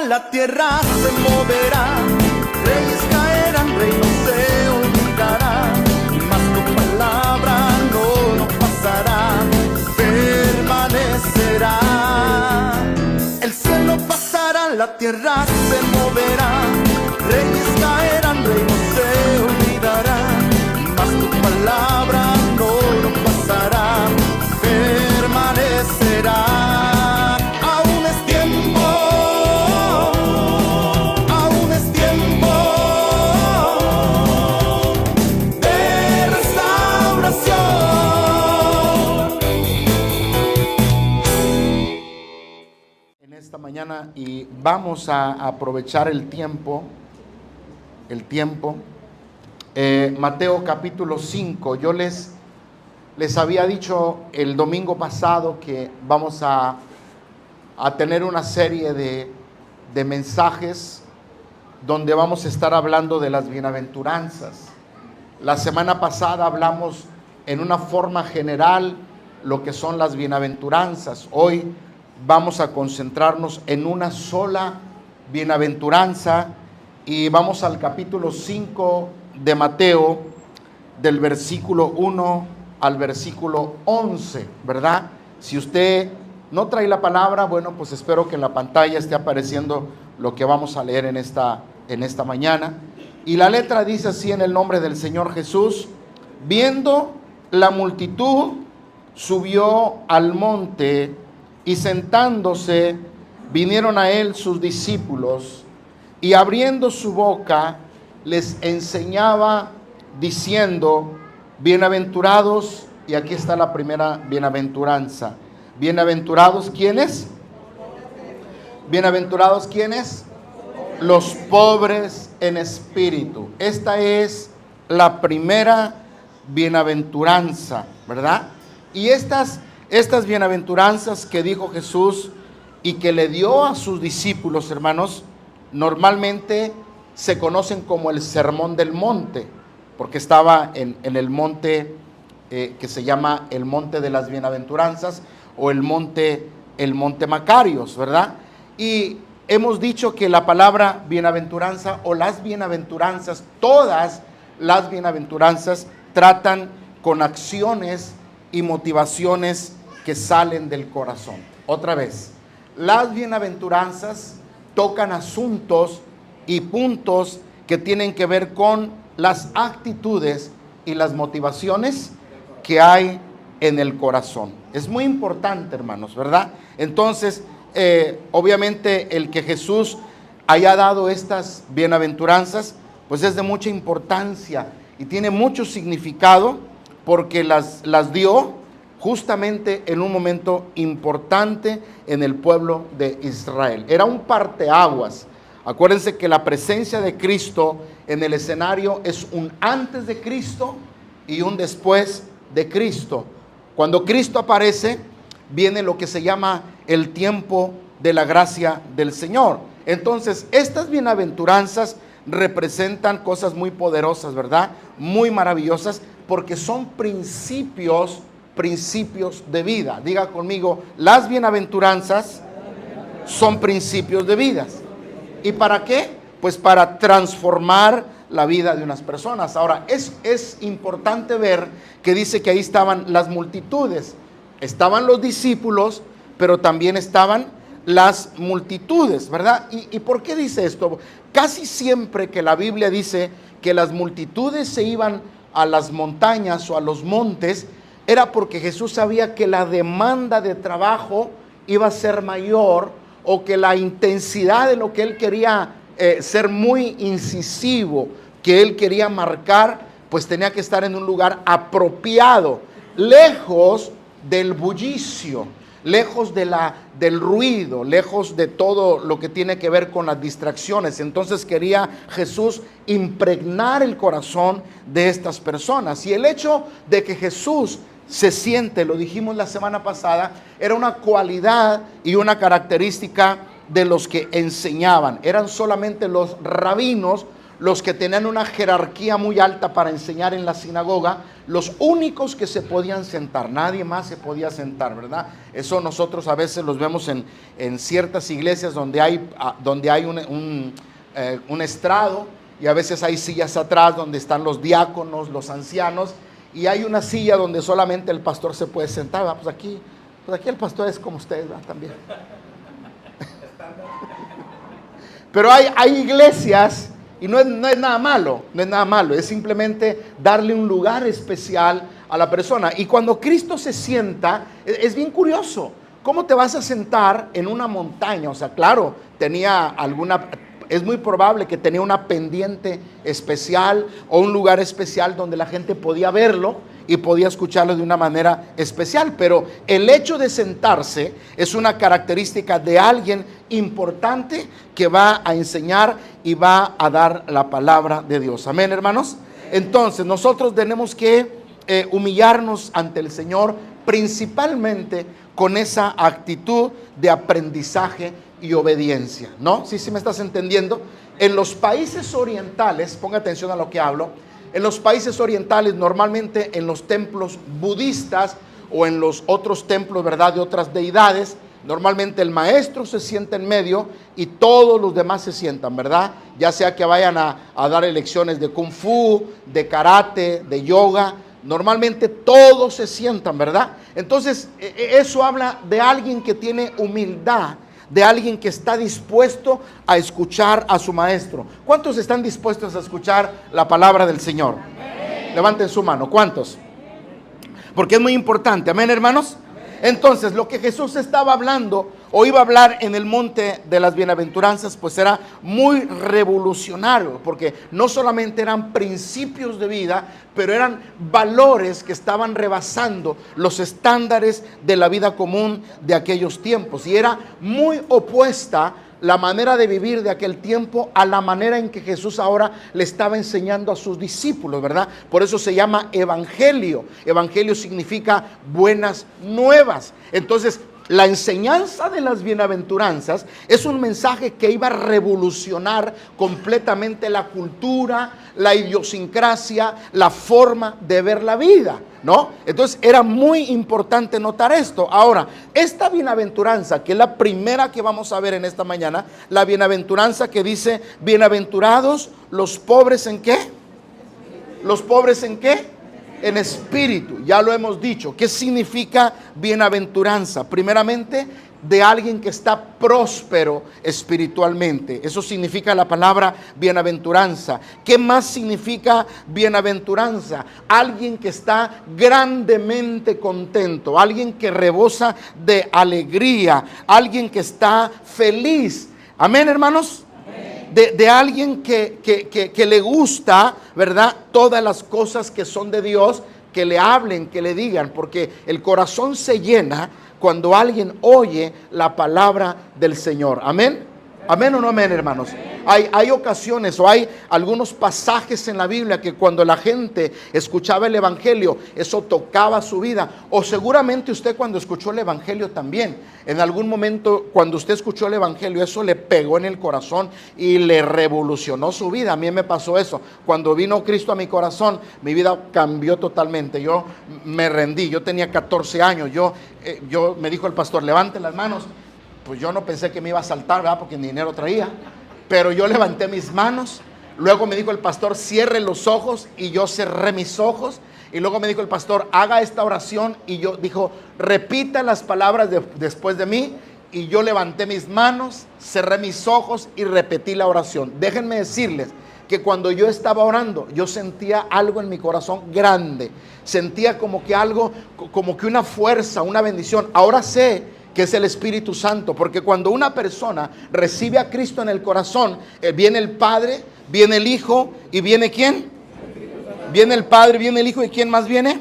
la tierra se moverá, reyes caerán, reinos se olvidarán, mas tu palabra no pasará, permanecerá. El cielo pasará, la tierra se moverá, reyes caerán, reinos se olvidarán, mas tu palabra no pasará, permanecerá. Mañana y vamos a aprovechar el tiempo. Mateo capítulo 5. Yo les había dicho el domingo pasado que vamos a tener una serie de mensajes donde vamos a estar hablando de las bienaventuranzas. La semana pasada hablamos en una forma general lo que son las bienaventuranzas. Hoy vamos a concentrarnos en una sola bienaventuranza y vamos al capítulo 5 de Mateo, del versículo 1 al versículo 11, ¿verdad? Si usted no trae la palabra, bueno, pues espero que en la pantalla esté apareciendo lo que vamos a leer en esta mañana. Y la letra dice así: en el nombre del Señor Jesús, viendo la multitud, subió al monte, y sentándose, vinieron a él sus discípulos, y abriendo su boca, les enseñaba, diciendo: bienaventurados, y aquí está la primera bienaventuranza. Bienaventurados, ¿quiénes? Bienaventurados, ¿quiénes? Los pobres en espíritu. Esta es la primera bienaventuranza, ¿verdad? Y estas bienaventuranzas que dijo Jesús y que le dio a sus discípulos, hermanos, normalmente se conocen como el Sermón del Monte, porque estaba en el monte que se llama el Monte de las Bienaventuranzas o el monte Macarios, ¿verdad? Y hemos dicho que la palabra bienaventuranza o las bienaventuranzas, todas las bienaventuranzas tratan con acciones y motivaciones que salen del corazón. Otra vez, las bienaventuranzas tocan asuntos y puntos que tienen que ver con las actitudes y las motivaciones que hay en el corazón. Es muy importante, hermanos, ¿verdad? Entonces, obviamente el que Jesús haya dado estas bienaventuranzas, pues es de mucha importancia y tiene mucho significado, porque las dio justamente en un momento importante en el pueblo de Israel. Era un parteaguas. Acuérdense que la presencia de Cristo en el escenario es un antes de Cristo y un después de Cristo. Cuando Cristo aparece, viene lo que se llama el tiempo de la gracia del Señor. Entonces, estas bienaventuranzas representan cosas muy poderosas, ¿verdad? Muy maravillosas, porque son principios de vida. Diga conmigo, las bienaventuranzas son principios de vida. ¿Y para qué? Pues para transformar la vida de unas personas. Ahora, es importante ver que dice que ahí estaban las multitudes. Estaban los discípulos, pero también estaban las multitudes, ¿verdad? ¿Y por qué dice esto? Casi siempre que la Biblia dice que las multitudes se iban a las montañas o a los montes, era porque Jesús sabía que la demanda de trabajo iba a ser mayor, o que la intensidad de lo que él quería ser muy incisivo, que él quería marcar, pues tenía que estar en un lugar apropiado, lejos del bullicio, lejos del ruido, lejos de todo lo que tiene que ver con las distracciones. Entonces quería Jesús impregnar el corazón de estas personas. Y el hecho de que Jesús se siente, lo dijimos la semana pasada, era una cualidad y una característica de los que enseñaban. Eran solamente los rabinos los que tenían una jerarquía muy alta para enseñar en la sinagoga, los únicos que se podían sentar, nadie más se podía sentar, ¿verdad? Eso nosotros a veces los vemos en ciertas iglesias donde hay un estrado, y a veces hay sillas atrás donde están los diáconos, los ancianos, y hay una silla donde solamente el pastor se puede sentar. Pues aquí el pastor es como ustedes, ¿verdad? También. Pero hay iglesias, y no es nada malo, es simplemente darle un lugar especial a la persona. Y cuando Cristo se sienta, es bien curioso. ¿Cómo te vas a sentar en una montaña? O sea, claro, es muy probable que tenía una pendiente especial o un lugar especial donde la gente podía verlo y podía escucharlo de una manera especial, pero el hecho de sentarse es una característica de alguien importante que va a enseñar y va a dar la palabra de Dios. Amén, hermanos. Entonces nosotros tenemos que humillarnos ante el Señor, principalmente con esa actitud de aprendizaje y obediencia, ¿no? Sí me estás entendiendo. En los países orientales, ponga atención a lo que hablo, en los países orientales, normalmente en los templos budistas o en los otros templos, ¿verdad?, de otras deidades, normalmente el maestro se sienta en medio y todos los demás se sientan, ¿verdad? Ya sea que vayan a dar lecciones de kung fu, de karate, de yoga, normalmente todos se sientan, ¿verdad? Entonces, eso habla de alguien que tiene humildad, de alguien que está dispuesto a escuchar a su maestro. ¿Cuántos están dispuestos a escuchar la palabra del Señor? Amén. Levanten su mano. ¿Cuántos? Porque es muy importante. Amén, hermanos. Entonces, lo que Jesús estaba hablando o iba a hablar en el monte de las bienaventuranzas, pues era muy revolucionario, porque no solamente eran principios de vida, pero eran valores que estaban rebasando los estándares de la vida común de aquellos tiempos. Y era muy opuesta la manera de vivir de aquel tiempo a la manera en que Jesús ahora le estaba enseñando a sus discípulos, ¿verdad? Por eso se llama evangelio. Evangelio significa buenas nuevas. Entonces, la enseñanza de las bienaventuranzas es un mensaje que iba a revolucionar completamente la cultura, la idiosincrasia, la forma de ver la vida, ¿no? Entonces era muy importante notar esto. Ahora, esta bienaventuranza, que es la primera que vamos a ver en esta mañana, la bienaventuranza que dice, bienaventurados los pobres ¿en qué? ¿Los pobres en qué? En espíritu, ya lo hemos dicho. ¿Qué significa bienaventuranza? Primeramente, de alguien que está próspero espiritualmente. Eso significa la palabra bienaventuranza. ¿Qué más significa bienaventuranza? Alguien que está grandemente contento, alguien que rebosa de alegría, alguien que está feliz. Amén, hermanos. De alguien que le gusta, ¿verdad?, todas las cosas que son de Dios, que le hablen, que le digan, porque el corazón se llena cuando alguien oye la palabra del Señor. Amén. ¿Amén o no amén, hermanos? Hay ocasiones o hay algunos pasajes en la Biblia que cuando la gente escuchaba el evangelio, eso tocaba su vida. O seguramente usted cuando escuchó el evangelio también, en algún momento cuando usted escuchó el evangelio, eso le pegó en el corazón y le revolucionó su vida. A mí me pasó eso. Cuando vino Cristo a mi corazón, mi vida cambió totalmente. Yo me rendí. Yo tenía 14 años. Yo me dijo el pastor, levante las manos. Pues yo no pensé que me iba a saltar, ¿verdad?, porque ni dinero traía. Pero yo levanté mis manos. Luego me dijo el pastor, cierre los ojos. Y yo cerré mis ojos. Y luego me dijo el pastor, haga esta oración. Y dijo, repita las palabras después de mí. Y yo levanté mis manos, cerré mis ojos y repetí la oración. Déjenme decirles que cuando yo estaba orando, yo sentía algo en mi corazón grande. Sentía como que algo, como que una fuerza, una bendición. Ahora sé que es el Espíritu Santo, porque cuando una persona recibe a Cristo en el corazón, viene el Padre, viene el Hijo y viene ¿quién? Viene el Padre, viene el Hijo y ¿quién más viene?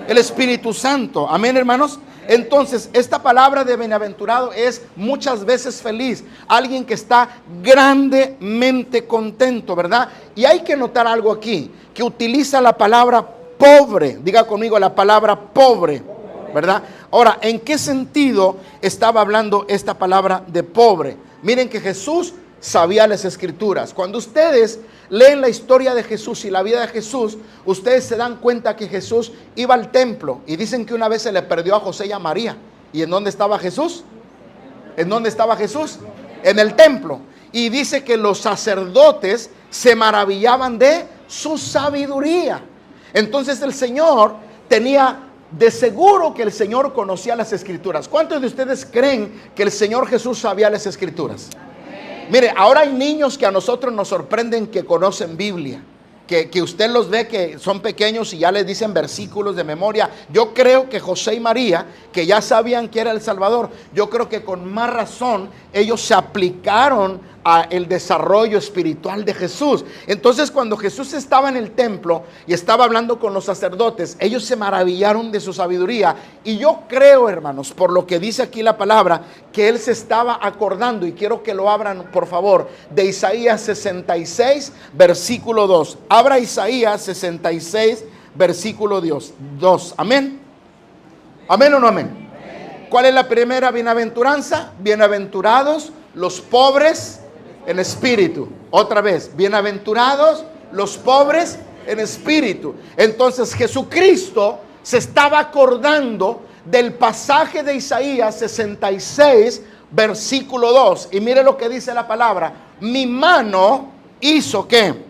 El Espíritu Santo. Amén, hermanos. Entonces, esta palabra de bienaventurado es muchas veces feliz, alguien que está grandemente contento, ¿verdad? Y hay que notar algo aquí, que utiliza la palabra pobre. Diga conmigo la palabra pobre, ¿verdad? Ahora, ¿en qué sentido estaba hablando esta palabra de pobre? Miren que Jesús sabía las escrituras. Cuando ustedes leen la historia de Jesús y la vida de Jesús, ustedes se dan cuenta que Jesús iba al templo y dicen que una vez se le perdió a José y a María. ¿Y en dónde estaba Jesús? ¿En dónde estaba Jesús? En el templo. Y dice que los sacerdotes se maravillaban de su sabiduría. Entonces el Señor tenía, de seguro que el Señor conocía las escrituras. ¿Cuántos de ustedes creen que el Señor Jesús sabía las escrituras? Mire, ahora hay niños que a nosotros nos sorprenden que conocen Biblia. Que usted los ve que son pequeños y ya les dicen versículos de memoria. Yo creo que José y María, que ya sabían que era el Salvador, yo creo que con más razón ellos se aplicaron a el desarrollo espiritual de Jesús. Entonces, cuando Jesús estaba en el templo y estaba hablando con los sacerdotes, ellos se maravillaron de su sabiduría. Y yo creo, hermanos, por lo que dice aquí la palabra, que él se estaba acordando, y quiero que lo abran por favor, de Isaías 66 versículo 2. Abra Isaías 66 versículo 2. Amén. ¿Amén o no amén? ¿Cuál es la primera bienaventuranza? Bienaventurados los pobres en espíritu. Otra vez, bienaventurados los pobres en espíritu. Entonces Jesucristo se estaba acordando del pasaje de Isaías 66 versículo 2. Y mire lo que dice la palabra: mi mano hizo ¿qué?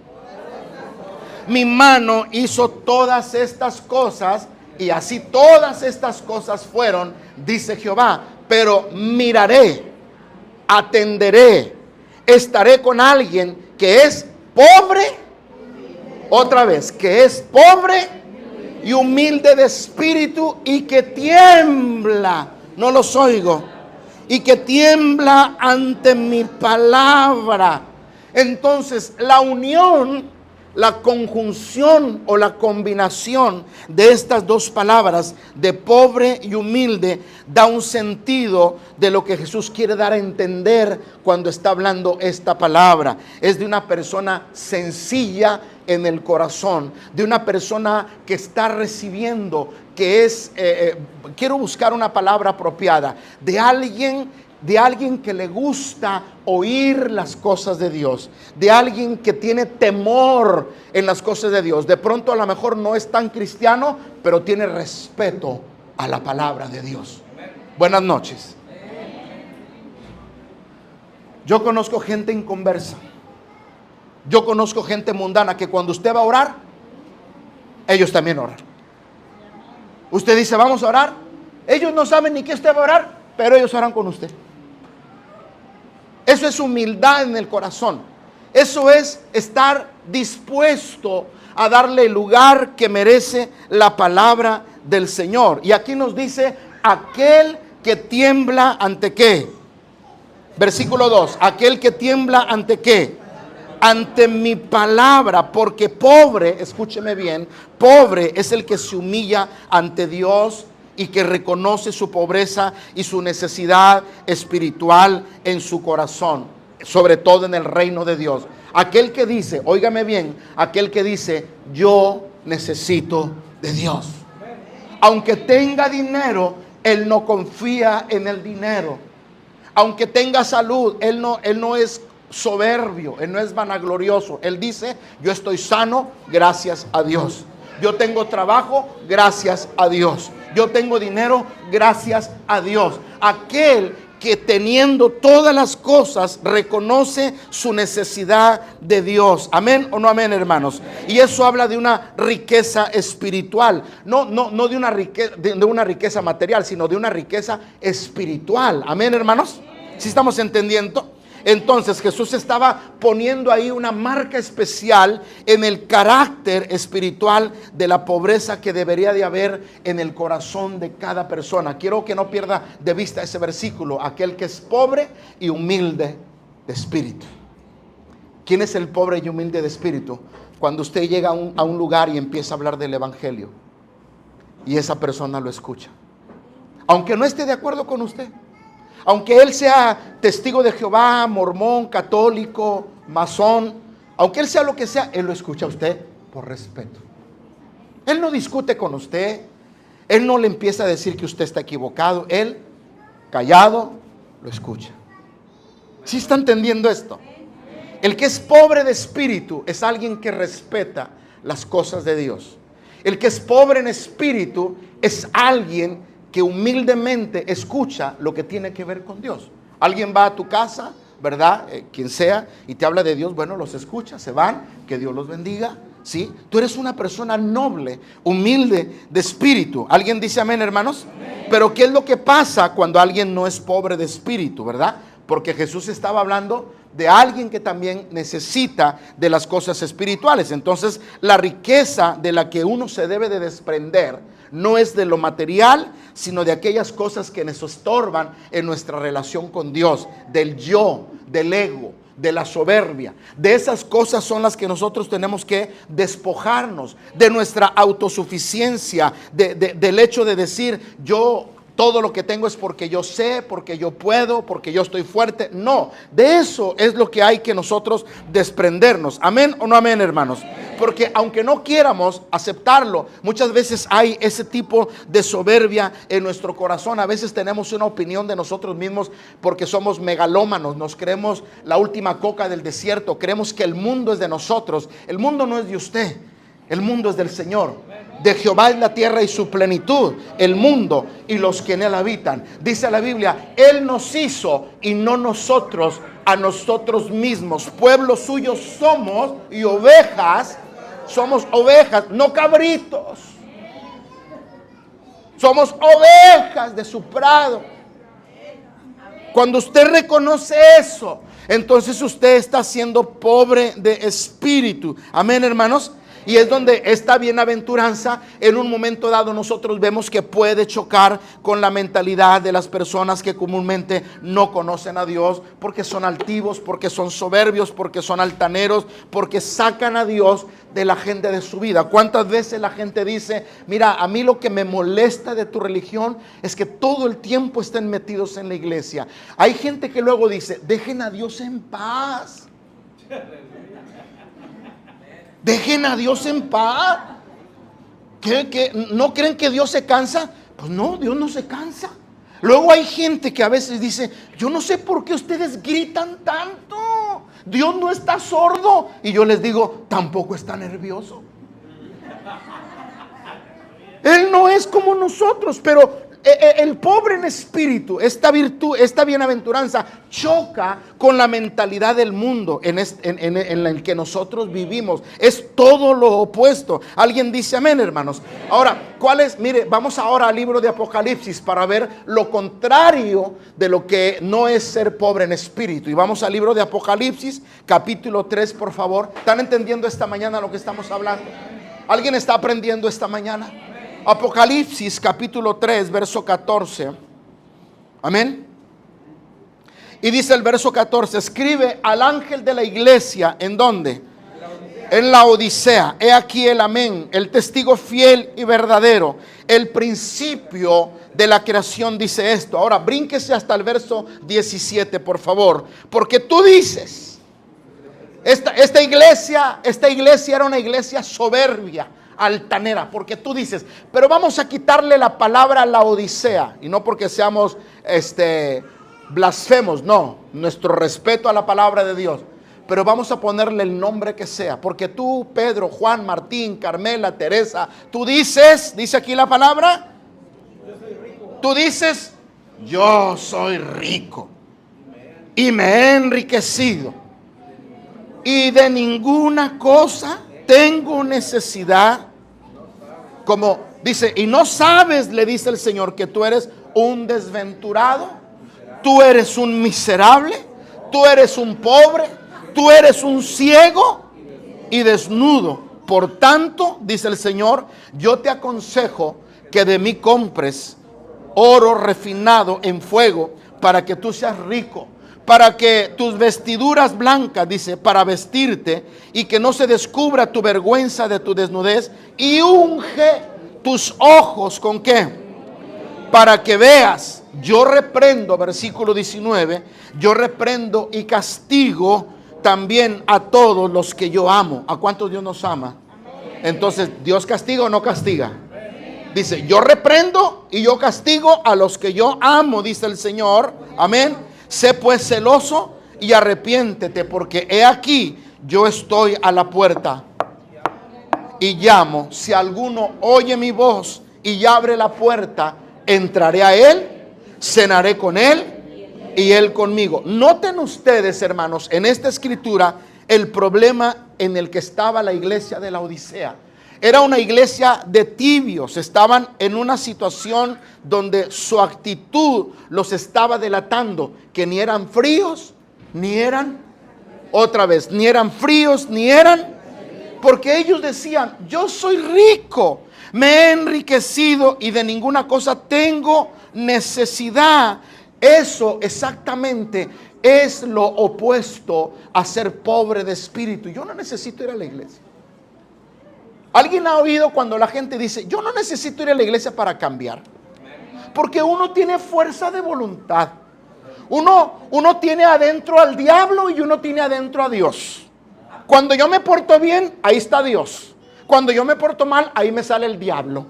Mi mano hizo todas estas cosas, y así todas estas cosas fueron, dice Jehová. Pero miraré, atenderé, estaré con alguien que es pobre, otra vez, que es pobre y humilde de espíritu, y que tiembla, no los oigo, y que tiembla ante mi palabra. Entonces, la unión, la conjunción o la combinación de estas dos palabras, de pobre y humilde, da un sentido de lo que Jesús quiere dar a entender cuando está hablando esta palabra. Es de una persona sencilla en el corazón, de una persona que está recibiendo, que es, quiero buscar una palabra apropiada, de alguien que le gusta oír las cosas de Dios, de alguien que tiene temor en las cosas de Dios. De pronto a lo mejor no es tan cristiano, pero tiene respeto a la palabra de Dios. Buenas noches. Yo conozco gente inconversa. Yo conozco gente mundana que cuando usted va a orar, ellos también oran. Usted dice, vamos a orar. Ellos no saben ni qué usted va a orar, pero ellos oran con usted. Eso es humildad en el corazón. Eso es estar dispuesto a darle el lugar que merece la palabra del Señor. Y aquí nos dice, aquel que tiembla ante qué. Versículo 2. Aquel que tiembla ante qué. Ante mi palabra, porque pobre, escúcheme bien, pobre es el que se humilla ante Dios y que reconoce su pobreza y su necesidad espiritual en su corazón, sobre todo en el reino de Dios. Aquel que dice, óigame bien, aquel que dice, yo necesito de Dios. Aunque tenga dinero, él no confía en el dinero. Aunque tenga salud, él no es soberbio, él no es vanaglorioso. Él dice, yo estoy sano, gracias a Dios. Yo tengo trabajo, gracias a Dios. Yo tengo dinero, gracias a Dios. Aquel que teniendo todas las cosas reconoce su necesidad de Dios. ¿Amén o no amén, hermanos? Y eso habla de una riqueza espiritual. No de una riqueza material, sino de una riqueza espiritual. ¿Amén, hermanos? ¿Sí estamos entendiendo? Entonces Jesús estaba poniendo ahí una marca especial en el carácter espiritual de la pobreza que debería de haber en el corazón de cada persona. Quiero que no pierda de vista ese versículo, aquel que es pobre y humilde de espíritu. ¿Quién es el pobre y humilde de espíritu? Cuando usted llega a un lugar y empieza a hablar del evangelio y esa persona lo escucha, aunque no esté de acuerdo con usted. Aunque él sea testigo de Jehová, mormón, católico, masón, aunque él sea lo que sea, él lo escucha a usted por respeto. Él no discute con usted, él no le empieza a decir que usted está equivocado, él, callado, lo escucha. ¿Sí está entendiendo esto? El que es pobre de espíritu es alguien que respeta las cosas de Dios. El que es pobre en espíritu es alguien que humildemente escucha lo que tiene que ver con Dios. Alguien va a tu casa, ¿verdad? Quien sea, y te habla de Dios, bueno, los escucha, se van, que Dios los bendiga, ¿sí? Tú eres una persona noble, humilde de espíritu. ¿Alguien dice amén, hermanos? Amén. Pero ¿qué es lo que pasa cuando alguien no es pobre de espíritu, verdad? Porque Jesús estaba hablando de alguien que también necesita de las cosas espirituales. Entonces, la riqueza de la que uno se debe de desprender no es de lo material, sino de aquellas cosas que nos estorban en nuestra relación con Dios, del yo, del ego, de la soberbia. De esas cosas son las que nosotros tenemos que despojarnos, de nuestra autosuficiencia, del hecho de decir yo todo lo que tengo es porque yo sé, porque yo puedo, porque yo estoy fuerte. No, de eso es lo que hay que nosotros desprendernos. ¿Amén o no amén, hermanos? Porque aunque no quieramos aceptarlo, muchas veces hay ese tipo de soberbia en nuestro corazón. A veces tenemos una opinión de nosotros mismos porque somos megalómanos, nos creemos la última coca del desierto, creemos que el mundo es de nosotros. El mundo no es de usted, el mundo es del Señor. De Jehová es la tierra y su plenitud, el mundo y los que en él habitan. Dice la Biblia, Él nos hizo y no nosotros a nosotros mismos. Pueblo suyo somos y ovejas, somos ovejas, no cabritos. Somos ovejas de su prado. Cuando usted reconoce eso, entonces usted está siendo pobre de espíritu. Amén, hermanos. Y es donde esta bienaventuranza en un momento dado nosotros vemos que puede chocar con la mentalidad de las personas que comúnmente no conocen a Dios, porque son altivos, porque son soberbios, porque son altaneros, porque sacan a Dios de la agenda de su vida. ¿Cuántas veces la gente dice, mira, a mí lo que me molesta de tu religión es que todo el tiempo estén metidos en la iglesia? Hay gente que luego dice, dejen a Dios en paz. Dejen a Dios en paz. ¿Qué? ¿No creen que Dios se cansa? Pues no, Dios no se cansa. Luego hay gente que a veces dice, yo no sé por qué ustedes gritan tanto. Dios no está sordo. Y yo les digo, tampoco está nervioso. Él no es como nosotros, pero el pobre en espíritu, esta virtud, esta bienaventuranza choca con la mentalidad del mundo en el que nosotros vivimos. Es todo lo opuesto. ¿Alguien dice amén, hermanos? Ahora, ¿cuál es? Mire, vamos ahora al libro de Apocalipsis para ver lo contrario de lo que no es ser pobre en espíritu. Y vamos al libro de Apocalipsis, capítulo 3, por favor. ¿Están entendiendo esta mañana lo que estamos hablando? ¿Alguien está aprendiendo esta mañana? Apocalipsis capítulo 3 verso 14. Amén. Y dice el verso 14, escribe al ángel de la iglesia, ¿en dónde? En la Odisea. He aquí el amén, el testigo fiel y verdadero, el principio de la creación dice esto. Ahora brínquese hasta el verso 17, por favor. Porque tú dices, esta iglesia era una iglesia soberbia, altanera, porque tú dices, pero vamos a quitarle la palabra la Odisea, y no porque seamos blasfemos, no, nuestro respeto a la palabra de Dios, pero vamos a ponerle el nombre que sea, porque tú, Pedro, Juan, Martín, Carmela, Teresa, tú dices, dice aquí la palabra, tú dices, yo soy rico y me he enriquecido y de ninguna cosa tengo necesidad. Como dice, y no sabes, le dice el Señor, que tú eres un desventurado, tú eres un miserable, tú eres un pobre, tú eres un ciego y desnudo. Por tanto, dice el Señor, yo te aconsejo que de mí compres oro refinado en fuego para que tú seas rico, para que tus vestiduras blancas, dice, para vestirte y que no se descubra tu vergüenza de tu desnudez, y unge tus ojos ¿con qué? Para que veas. Yo reprendo, versículo 19, yo reprendo y castigo también a todos los que yo amo. ¿A cuántos Dios nos ama? Entonces, ¿Dios castiga o no castiga? Dice, yo reprendo y yo castigo a los que yo amo, dice el Señor. Amén. Sé pues celoso y arrepiéntete, porque he aquí, yo estoy a la puerta y llamo. Si alguno oye mi voz y abre la puerta, entraré a él, cenaré con él y él conmigo. Noten ustedes, hermanos, en esta escritura el problema en el que estaba la iglesia de la Odisea. Era una iglesia de tibios, estaban en una situación donde su actitud los estaba delatando, que ni eran fríos, ni eran, otra vez, ni eran fríos, ni eran, porque ellos decían, yo soy rico, me he enriquecido y de ninguna cosa tengo necesidad. Eso exactamente es lo opuesto a ser pobre de espíritu. Yo no necesito ir a la iglesia. ¿Alguien ha oído cuando la gente dice, yo no necesito ir a la iglesia para cambiar? Porque uno tiene fuerza de voluntad. Uno tiene adentro al diablo y uno tiene adentro a Dios. Cuando yo me porto bien, ahí está Dios. Cuando yo me porto mal, ahí me sale el diablo.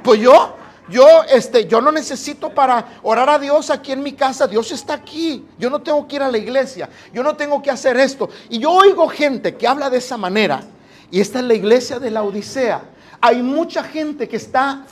Pues yo no necesito para orar a Dios aquí en mi casa. Dios está aquí. Yo no tengo que ir a la iglesia. Yo no tengo que hacer esto. Y yo oigo gente que habla de esa manera. Y esta es la iglesia de la Odisea. Hay mucha gente que está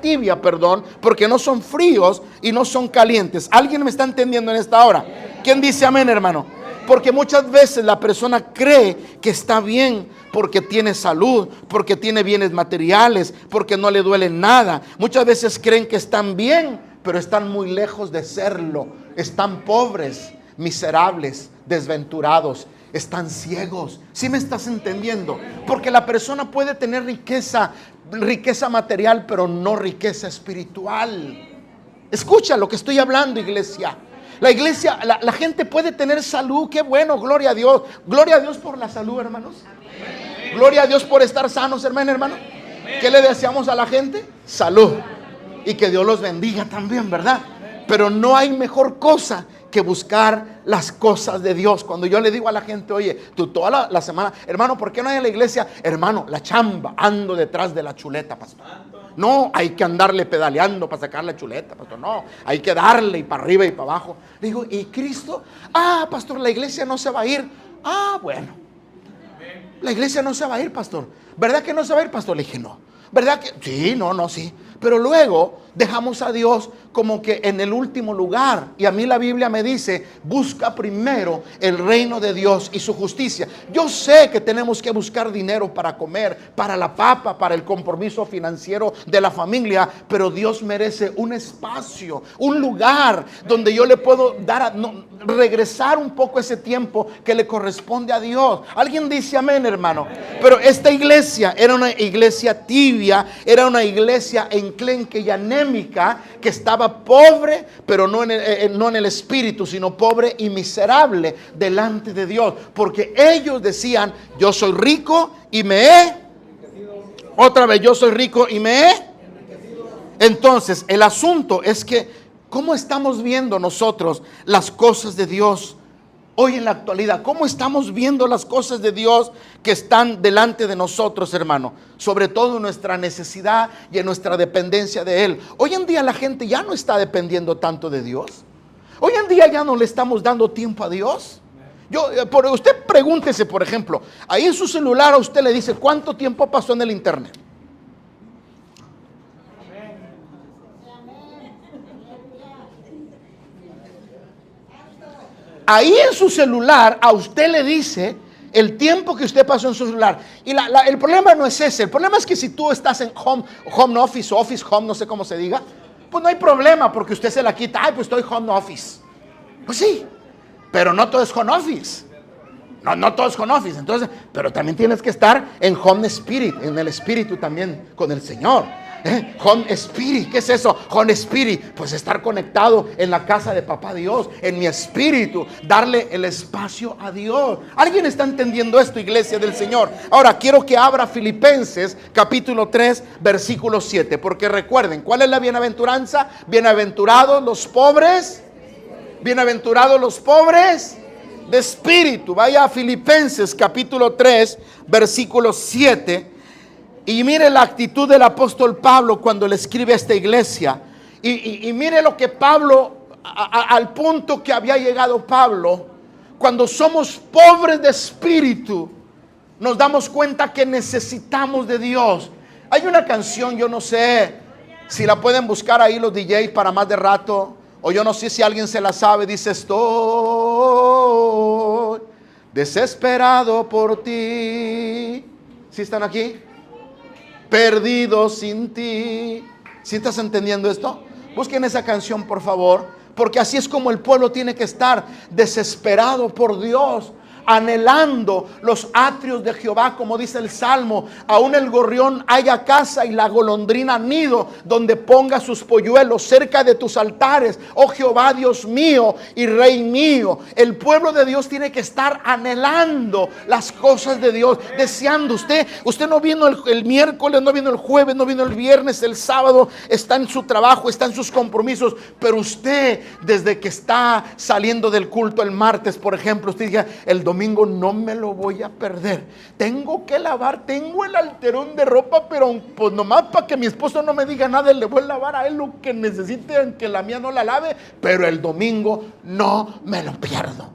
tibia, porque no son fríos y no son calientes. ¿Alguien me está entendiendo en esta hora? ¿Quién dice amén, hermano? Porque muchas veces la persona cree que está bien porque tiene salud, porque tiene bienes materiales, porque no le duele nada. Muchas veces creen que están bien, pero están muy lejos de serlo. Están pobres, miserables, desventurados. Están ciegos. ¿Sí me estás entendiendo? Porque la persona puede tener riqueza material, pero no riqueza espiritual. Escucha lo que estoy hablando, iglesia. La gente puede tener salud. Qué bueno, gloria a Dios. Gloria a Dios por la salud, hermanos. Amén. Gloria a Dios por estar sanos, hermano. ¿Qué le deseamos a la gente? Salud. Y que Dios los bendiga también, ¿verdad? Pero no hay mejor cosa que buscar las cosas de Dios. Cuando yo le digo a la gente, oye, tú toda la semana, hermano, ¿por qué no hay en la iglesia? Hermano, la chamba, ando detrás de la chuleta, pastor. No, hay que andarle pedaleando para sacar la chuleta, pastor. No, hay que darle y para arriba y para abajo. Le digo, ¿y Cristo? Ah, pastor, la iglesia no se va a ir. Ah, bueno. La iglesia no se va a ir, pastor. ¿Verdad que no se va a ir, pastor? Le dije, no. ¿Verdad que? Sí, sí. Pero luego dejamos a Dios como que en el último lugar. Y a mí la Biblia me dice, busca primero el reino de Dios y su justicia. Yo sé que tenemos que buscar dinero para comer, para la papa, para el compromiso financiero de la familia. Pero Dios merece un espacio, un lugar donde yo le puedo regresar un poco ese tiempo que le corresponde a Dios. ¿Alguien dice amén, hermano? Pero esta iglesia era una iglesia tibia, era una iglesia enclenque y anémica, que estaba pobre, pero no en el espíritu, sino pobre y miserable delante de Dios, porque ellos decían, yo soy rico y me he, otra vez, yo soy rico y me he. Entonces el asunto es que ¿cómo estamos viendo nosotros las cosas de Dios hoy en la actualidad? ¿Cómo estamos viendo las cosas de Dios que están delante de nosotros, hermano? Sobre todo en nuestra necesidad y en nuestra dependencia de Él. Hoy en día la gente ya no está dependiendo tanto de Dios. Hoy en día ya no le estamos dando tiempo a Dios. Usted pregúntese, por ejemplo, ahí en su celular a usted le dice cuánto tiempo pasó en el internet. Ahí en su celular a usted le dice el tiempo que usted pasó en su celular. Y el problema no es ese. El problema es que si tú estás en home office o office home, no sé cómo se diga, pues no hay problema porque usted se la quita. Ay, pues estoy home office. Pues sí, pero no todo es home office. No todo es home office. Entonces, pero también tienes que estar en home spirit, en el espíritu también con el Señor. Home Spirit, ¿qué es eso? Home Spirit, pues estar conectado en la casa de papá Dios, en mi espíritu, darle el espacio a Dios. ¿Alguien está entendiendo esto, iglesia del Señor? Ahora quiero que abra Filipenses capítulo 3 versículo 7, porque recuerden, ¿cuál es la bienaventuranza? Bienaventurados los pobres de espíritu. Vaya a Filipenses capítulo 3 versículo 7. Y mire la actitud del apóstol Pablo cuando le escribe a esta iglesia. Y mire lo que Pablo al punto que había llegado Pablo. Cuando somos pobres de espíritu, nos damos cuenta que necesitamos de Dios. Hay una canción, yo no sé si la pueden buscar ahí los DJs para más de rato, o yo no sé si alguien se la sabe. Dice: estoy desesperado por ti. ¿Sí están aquí? Perdido sin ti. ¿Sí estás entendiendo esto? Busquen esa canción, por favor, porque así es como el pueblo tiene que estar, desesperado por Dios, anhelando los atrios de Jehová, como dice el Salmo. Aún el gorrión haya casa y la golondrina nido donde ponga sus polluelos, cerca de tus altares, oh Jehová, Dios mío y Rey mío. El pueblo de Dios tiene que estar anhelando las cosas de Dios, deseando. Usted no vino el miércoles, no vino el jueves, no vino el viernes, el sábado, está en su trabajo, está en sus compromisos, pero usted, desde que está saliendo del culto el martes, por ejemplo, usted diga: el domingo no me lo voy a perder, tengo que lavar, tengo el alterón de ropa, pero pues nomás para que mi esposo no me diga nada, le voy a lavar a él lo que necesite, aunque la mía no la lave, pero el domingo no me lo pierdo.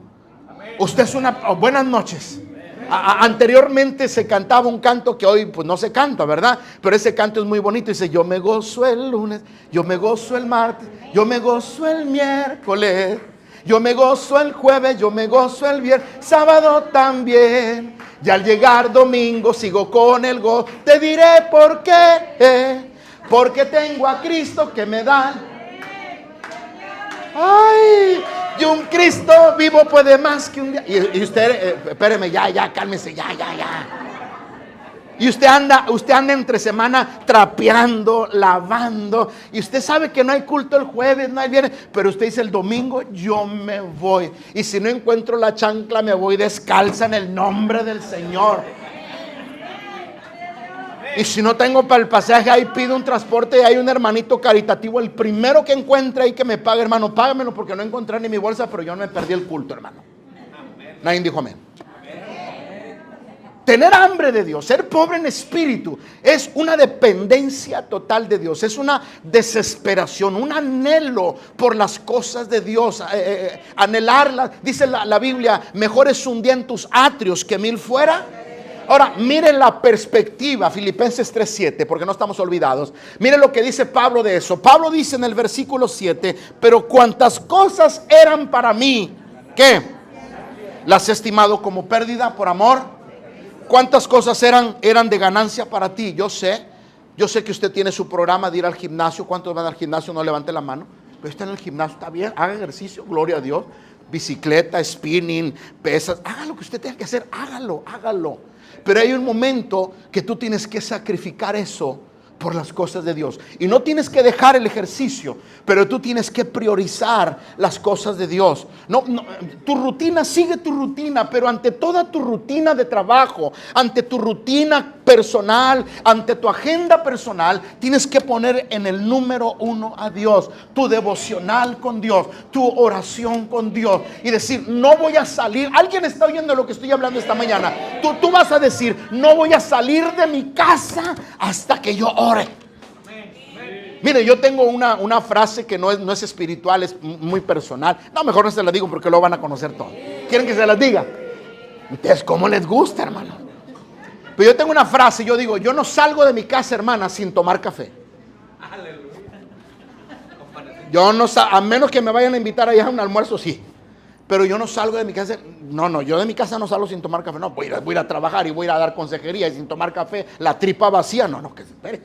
Usted es buenas noches. Anteriormente se cantaba un canto que hoy pues no se canta, ¿verdad? Pero ese canto es muy bonito. Dice: yo me gozo el lunes, yo me gozo el martes, yo me gozo el miércoles, yo me gozo el jueves, yo me gozo el viernes, sábado también. Y al llegar domingo sigo con el gozo. Te diré por qué. Porque tengo a Cristo que me da. Ay, y un Cristo vivo puede más que un día. Y usted, espéreme, ya, cálmese, ya. Y usted anda entre semana trapeando, lavando, y usted sabe que no hay culto el jueves, no hay viernes, pero usted dice: el domingo yo me voy, y si no encuentro la chancla me voy descalza en el nombre del Señor. Y si no tengo para el pasaje, ahí pido un transporte y hay un hermanito caritativo, el primero que encuentre ahí que me pague, hermano, págamelo, porque no encontré ni mi bolsa, pero yo no me perdí el culto, hermano. Nadie dijo amén. Tener hambre de Dios, ser pobre en espíritu, es una dependencia total de Dios, es una desesperación, un anhelo por las cosas de Dios, anhelarlas. Dice la Biblia: mejor es un día en tus atrios que 1000 fuera. Ahora, miren la perspectiva, Filipenses 3:7, porque no estamos olvidados. Miren lo que dice Pablo de eso. Pablo dice en el versículo 7: pero cuantas cosas eran para mí, ¿qué? Las he estimado como pérdida por amor. ¿Cuántas cosas eran de ganancia para ti? Yo sé que usted tiene su programa de ir al gimnasio. ¿Cuántos van al gimnasio? No levante la mano. Pero está en el gimnasio, está bien, haga ejercicio, gloria a Dios. Bicicleta, spinning, pesas, haga lo que usted tenga que hacer, hágalo. Pero hay un momento que tú tienes que sacrificar eso por las cosas de Dios. Y no tienes que dejar el ejercicio, pero tú tienes que priorizar las cosas de Dios. No, tu rutina, sigue tu rutina, pero ante toda tu rutina de trabajo, ante tu rutina personal, ante tu agenda personal, tienes que poner en el número 1 a Dios, tu devocional con Dios, tu oración con Dios, y decir: no voy a salir. Alguien está oyendo lo que estoy hablando esta mañana. Tú vas a decir: no voy a salir de mi casa hasta que yo ore. Mire, yo tengo una frase que no es espiritual, es muy personal. No, mejor no se la digo porque lo van a conocer todo. ¿Quieren que se las diga? Ustedes, ¿cómo les gusta, hermano? Pero yo tengo una frase, yo digo: yo no salgo de mi casa, hermana, sin tomar café. Yo no a menos que me vayan a invitar allá a un almuerzo, sí. Pero yo no salgo de mi casa. No, yo de mi casa no salgo sin tomar café. No, voy a ir a trabajar y voy a ir a dar consejería y sin tomar café, la tripa vacía. No, que se espere.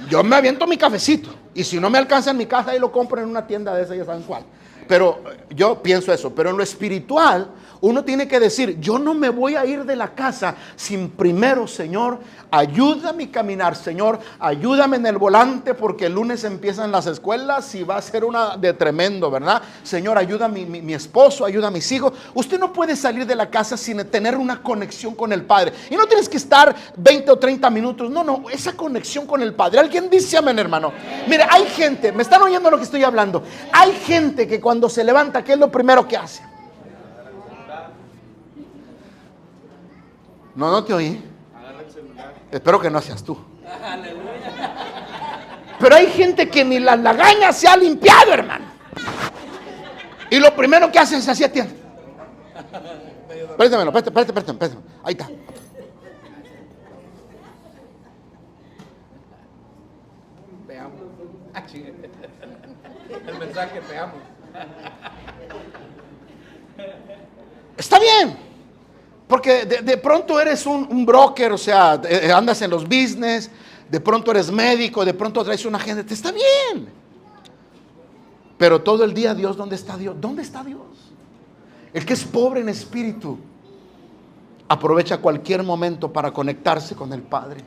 Yo me aviento mi cafecito. Y si no me alcanza en mi casa, ahí lo compro en una tienda de esas, ya saben cuál. Pero yo pienso eso. Pero en lo espiritual, uno tiene que decir: yo no me voy a ir de la casa sin primero, Señor, ayúdame a caminar. Señor, ayúdame en el volante, porque el lunes empiezan las escuelas y va a ser una de tremendo, ¿verdad? Señor, ayuda a mi esposo, ayuda a mis hijos. Usted no puede salir de la casa sin tener una conexión con el Padre. Y no tienes que estar 20 o 30 minutos. No, esa conexión con el Padre. ¿Alguien dice amén, hermano? Mire, hay gente, ¿me están oyendo lo que estoy hablando? Hay gente que cuando se levanta, ¿qué es lo primero que hace? No te oí. Espero que no seas tú. Pero hay gente que ni las lagañas se ha limpiado, hermano. Y lo primero que hace es así atiende. Préstamelo. Ahí está. Te amo. El mensaje, te amo. Está bien. Porque de pronto eres un broker, o sea, andas en los business, de pronto eres médico, de pronto traes una agenda, te está bien. Pero todo el día, Dios, ¿dónde está Dios? ¿Dónde está Dios? El que es pobre en espíritu aprovecha cualquier momento para conectarse con el Padre.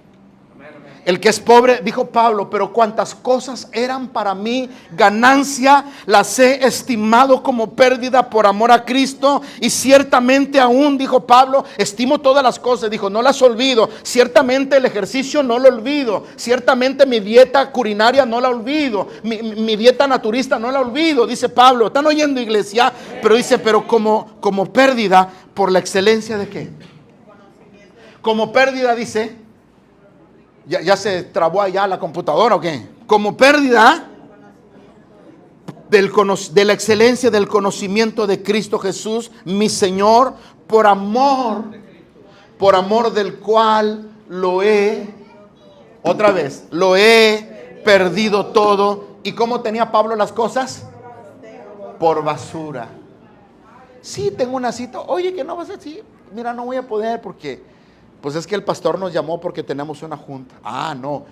El que es pobre, dijo Pablo, pero cuantas cosas eran para mí ganancia, las he estimado como pérdida por amor a Cristo. Y ciertamente aún, dijo Pablo, estimo todas las cosas. Dijo, no las olvido. Ciertamente el ejercicio no lo olvido. Ciertamente mi dieta culinaria no la olvido. Mi dieta naturista no la olvido, dice Pablo. ¿Están oyendo, iglesia? Pero dice, pero como pérdida por la excelencia de ¿qué? Como pérdida, dice. ¿Ya se trabó allá la computadora o qué? Como pérdida de la excelencia del conocimiento de Cristo Jesús, mi Señor, por amor del cual lo he perdido todo. ¿Y cómo tenía Pablo las cosas? Por basura. Sí, tengo una cita. Oye, que no vas a decir, mira, no voy a poder porque... Pues es que el pastor nos llamó porque tenemos una junta. Ah, no.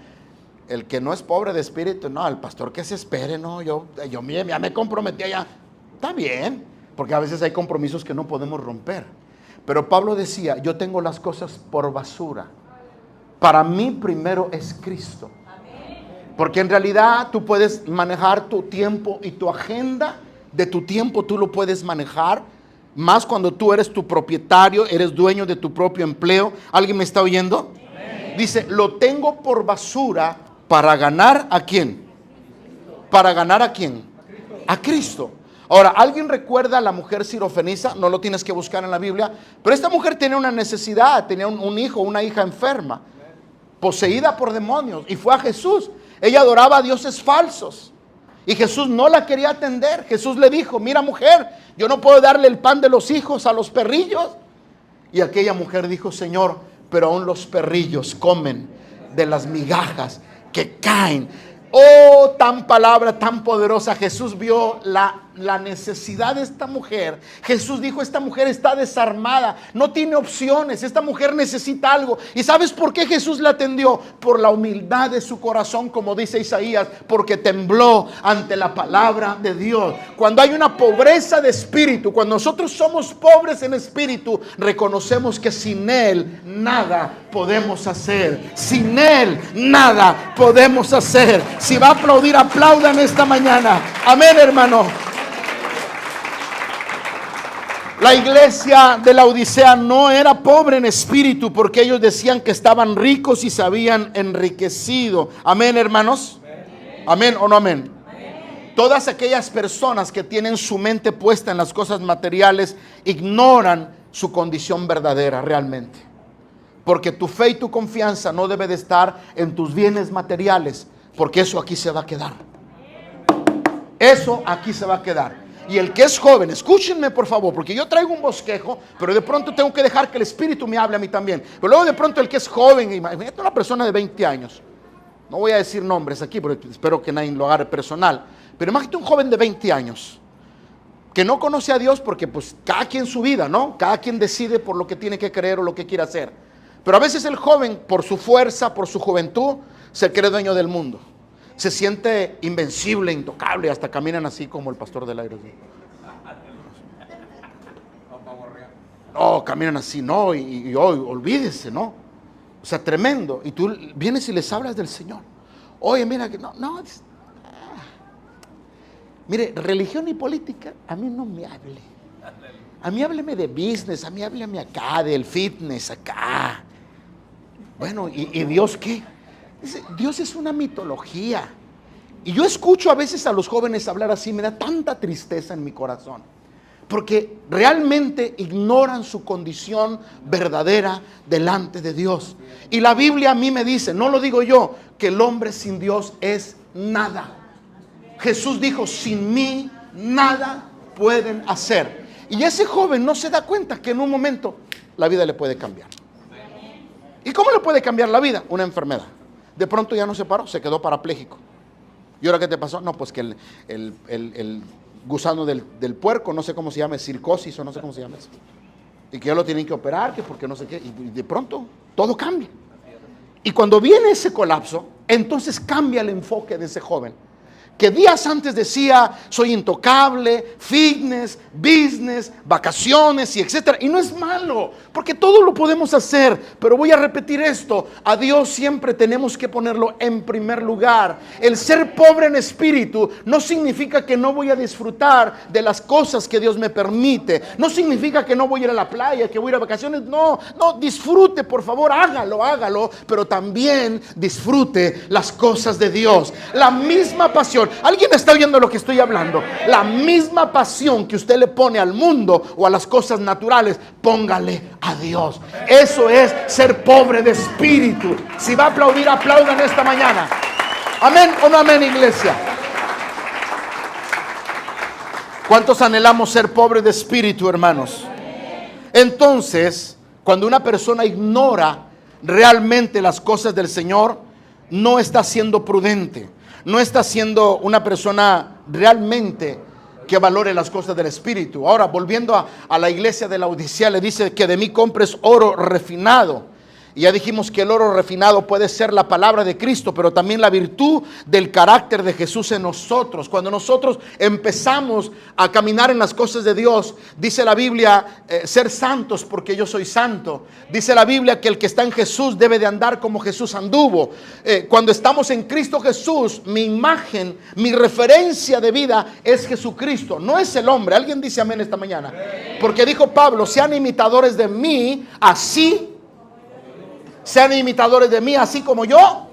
El que no es pobre de espíritu, no, el pastor que se espere, no. Yo ya me comprometí allá. Está bien, porque a veces hay compromisos que no podemos romper. Pero Pablo decía, yo tengo las cosas por basura. Para mí primero es Cristo. Porque en realidad tú puedes manejar tu tiempo y tu agenda de tu tiempo tú lo puedes manejar. Más cuando tú eres tu propietario, eres dueño de tu propio empleo. ¿Alguien me está oyendo? Amén. Dice, lo tengo por basura para ganar ¿a quién? ¿Para ganar a quién? A Cristo. Ahora, ¿alguien recuerda a la mujer sirofenisa? No lo tienes que buscar en la Biblia. Pero esta mujer tenía una necesidad, tenía un hijo, una hija enferma, poseída por demonios. Y fue a Jesús. Ella adoraba a dioses falsos. Y Jesús no la quería atender. Jesús le dijo, mira mujer, yo no puedo darle el pan de los hijos a los perrillos. Y aquella mujer dijo, Señor, pero aún los perrillos comen de las migajas que caen. Oh, tan palabra tan poderosa. Jesús vio la necesidad de esta mujer. Jesús dijo, esta mujer está desarmada, no tiene opciones, esta mujer necesita algo. ¿Y sabes por qué Jesús la atendió? Por la humildad de su corazón, como dice Isaías, porque tembló ante la palabra de Dios. Cuando hay una pobreza de espíritu, cuando nosotros somos pobres en espíritu, reconocemos que sin Él nada podemos hacer. Sin Él nada podemos hacer. Si va a aplaudir, aplaudan esta mañana. Amén, hermano. La iglesia de la Odisea no era pobre en espíritu porque ellos decían que estaban ricos y se habían enriquecido. Amén, hermanos. Amén o no amén. Todas aquellas personas que tienen su mente puesta en las cosas materiales ignoran su condición verdadera realmente. Porque tu fe y tu confianza no debe de estar en tus bienes materiales, porque eso aquí se va a quedar. Eso aquí se va a quedar. Y el que es joven, escúchenme por favor, porque yo traigo un bosquejo, pero de pronto tengo que dejar que el Espíritu me hable a mí también. Pero luego de pronto el que es joven, imagínate una persona de 20 años, no voy a decir nombres aquí, porque espero que nadie lo agarre personal, pero imagínate un joven de 20 años, que no conoce a Dios porque pues cada quien su vida, ¿no? Cada quien decide por lo que tiene que creer o lo que quiere hacer. Pero a veces el joven, por su fuerza, por su juventud, se cree dueño del mundo. Se siente invencible, intocable, hasta caminan así como el pastor del aire. No, caminan así, no, y olvídese, ¿no? O sea, tremendo. Y tú vienes y les hablas del Señor. Oye, mira, que no. Mire, religión y política, a mí no me hable. A mí hábleme de business, a mí hábleme acá, del fitness, acá. Bueno, ¿y Dios qué? Dios es una mitología. Y yo escucho a veces a los jóvenes hablar así, me da tanta tristeza en mi corazón, porque realmente ignoran su condición verdadera delante de Dios. Y la Biblia a mí me dice, no lo digo yo, que el hombre sin Dios es nada. Jesús dijo, sin mí nada pueden hacer. Y ese joven no se da cuenta que en un momento la vida le puede cambiar. ¿Y cómo le puede cambiar la vida? Una enfermedad. De pronto ya no se paró, se quedó parapléjico. ¿Y ahora qué te pasó? No, pues que el gusano del puerco, no sé cómo se llama, circosis o no sé cómo se llama eso. Y que ya lo tienen que operar, que porque no sé qué. Y de pronto todo cambia. Y cuando viene ese colapso, entonces cambia el enfoque de ese joven. Que días antes decía, soy intocable, fitness, business, vacaciones y etcétera. Y no es malo, porque todo lo podemos hacer. Pero voy a repetir esto, a Dios siempre tenemos que ponerlo en primer lugar. El ser pobre en espíritu no significa que no voy a disfrutar de las cosas que Dios me permite. No significa que no voy a ir a la playa, que voy a ir a vacaciones. No, disfrute, por favor, hágalo. Pero también disfrute las cosas de Dios. La misma pasión. ¿Alguien está oyendo lo que estoy hablando? La misma pasión que usted le pone al mundo o a las cosas naturales, póngale a Dios. Eso es ser pobre de espíritu. Si va a aplaudir, aplaudan esta mañana. ¿Amén o no amén, iglesia? ¿Cuántos anhelamos ser pobres de espíritu, hermanos? Entonces, cuando una persona ignora realmente las cosas del Señor, no está siendo prudente. No está siendo una persona realmente que valore las cosas del Espíritu. Ahora, volviendo a la iglesia de Laodicea, le dice que de mí compres oro refinado. Y ya dijimos que el oro refinado puede ser la palabra de Cristo, pero también la virtud del carácter de Jesús en nosotros. Cuando nosotros empezamos a caminar en las cosas de Dios, dice la Biblia, ser santos porque yo soy santo. Dice la Biblia que el que está en Jesús debe de andar como Jesús anduvo. Cuando estamos en Cristo Jesús, mi imagen, mi referencia de vida es Jesucristo, no es el hombre. ¿Alguien dice amén esta mañana? Porque dijo Pablo, sean imitadores de mí, sean imitadores de mí, así como yo.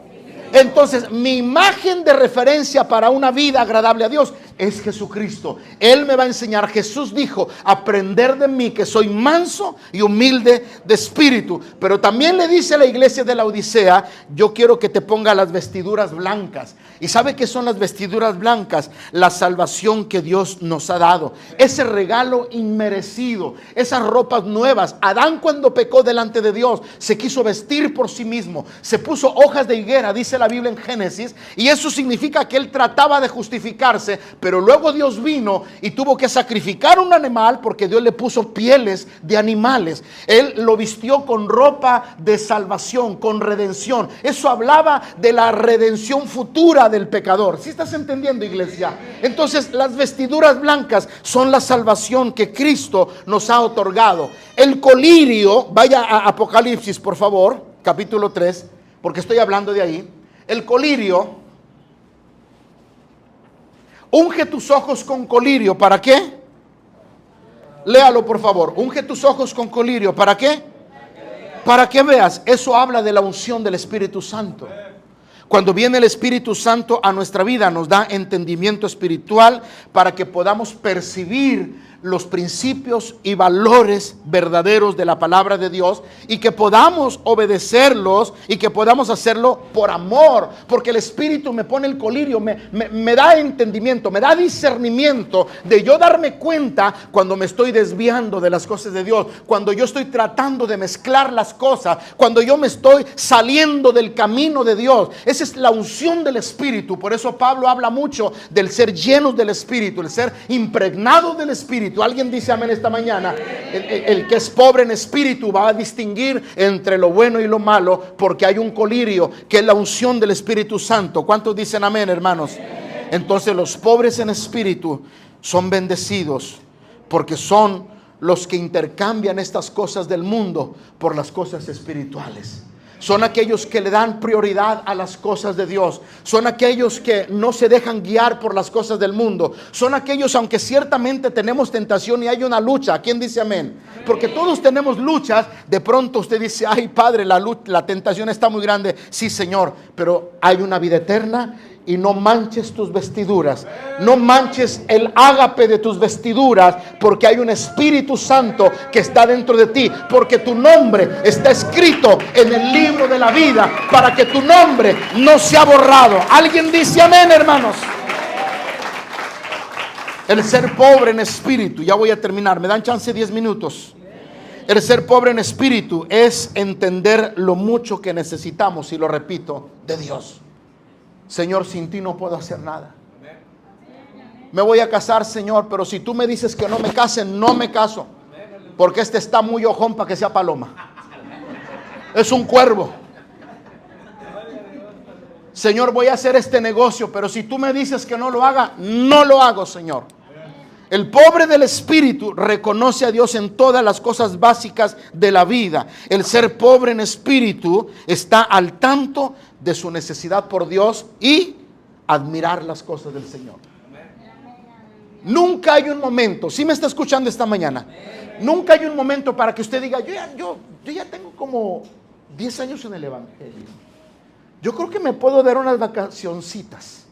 Entonces, mi imagen de referencia para una vida agradable a Dios es Jesucristo. Él me va a enseñar. Jesús dijo, aprender de mí que soy manso y humilde de espíritu. Pero también le dice a la iglesia de Laodicea, yo quiero que te ponga las vestiduras blancas. ¿Y sabe qué son las vestiduras blancas? La salvación que Dios nos ha dado. Ese regalo inmerecido, esas ropas nuevas. Adán, cuando pecó delante de Dios, se quiso vestir por sí mismo. Se puso hojas de higuera, dice la Biblia en Génesis, y eso significa que él trataba de justificarse, pero luego Dios vino y tuvo que sacrificar un animal porque Dios le puso pieles de animales. Él lo vistió con ropa de salvación, con redención. Eso hablaba de la redención futura del pecador. ¿Sí estás entendiendo, iglesia? Entonces, las vestiduras blancas son la salvación que Cristo nos ha otorgado. El colirio, vaya a Apocalipsis, por favor, capítulo 3, porque estoy hablando de ahí. El colirio, unge tus ojos con colirio. ¿Para qué? Léalo, por favor. Unge tus ojos con colirio. ¿Para qué? Para que veas. Eso habla de la unción del Espíritu Santo. Cuando viene el Espíritu Santo a nuestra vida, nos da entendimiento espiritual para que podamos percibir los principios y valores verdaderos de la palabra de Dios y que podamos obedecerlos y que podamos hacerlo por amor, porque el Espíritu me pone el colirio, me da entendimiento, me da discernimiento de yo darme cuenta cuando me estoy desviando de las cosas de Dios, cuando yo estoy tratando de mezclar las cosas, cuando yo me estoy saliendo del camino de Dios. Esa es la unción del Espíritu. Por eso Pablo habla mucho del ser llenos del Espíritu, el ser impregnado del Espíritu. Alguien dice amén esta mañana. El que es pobre en espíritu va a distinguir entre lo bueno y lo malo, porque hay un colirio que es la unción del Espíritu Santo. ¿Cuántos dicen amén, hermanos? Entonces los pobres en espíritu son bendecidos porque son los que intercambian estas cosas del mundo por las cosas espirituales. Son aquellos que le dan prioridad a las cosas de Dios. Son aquellos que no se dejan guiar por las cosas del mundo. Son aquellos, aunque ciertamente tenemos tentación y hay una lucha. ¿Quién dice amén? Porque todos tenemos luchas. De pronto usted dice, ay padre, la tentación está muy grande. Sí, Señor, pero hay una vida eterna. Y no manches tus vestiduras, no manches el ágape de tus vestiduras, porque hay un Espíritu Santo que está dentro de ti, porque tu nombre está escrito en el libro de la vida, para que tu nombre no sea borrado. ¿Alguien dice amén, hermanos? El ser pobre en espíritu, ya voy a terminar, me dan chance 10 minutos. El ser pobre en espíritu es entender lo mucho que necesitamos, y lo repito, de Dios. Señor, sin ti no puedo hacer nada. Me voy a casar, Señor, pero si tú me dices que no me case, no me caso. Porque este está muy ojón para que sea paloma. Es un cuervo. Señor, voy a hacer este negocio, pero si tú me dices que no lo haga, no lo hago, Señor. El pobre del espíritu reconoce a Dios en todas las cosas básicas de la vida. El ser pobre en espíritu está al tanto de su necesidad por Dios y admirar las cosas del Señor. Nunca hay un momento, si me está escuchando esta mañana, nunca hay un momento para que usted diga, yo ya tengo como 10 años en el Evangelio. Yo creo que me puedo dar unas vacacioncitas.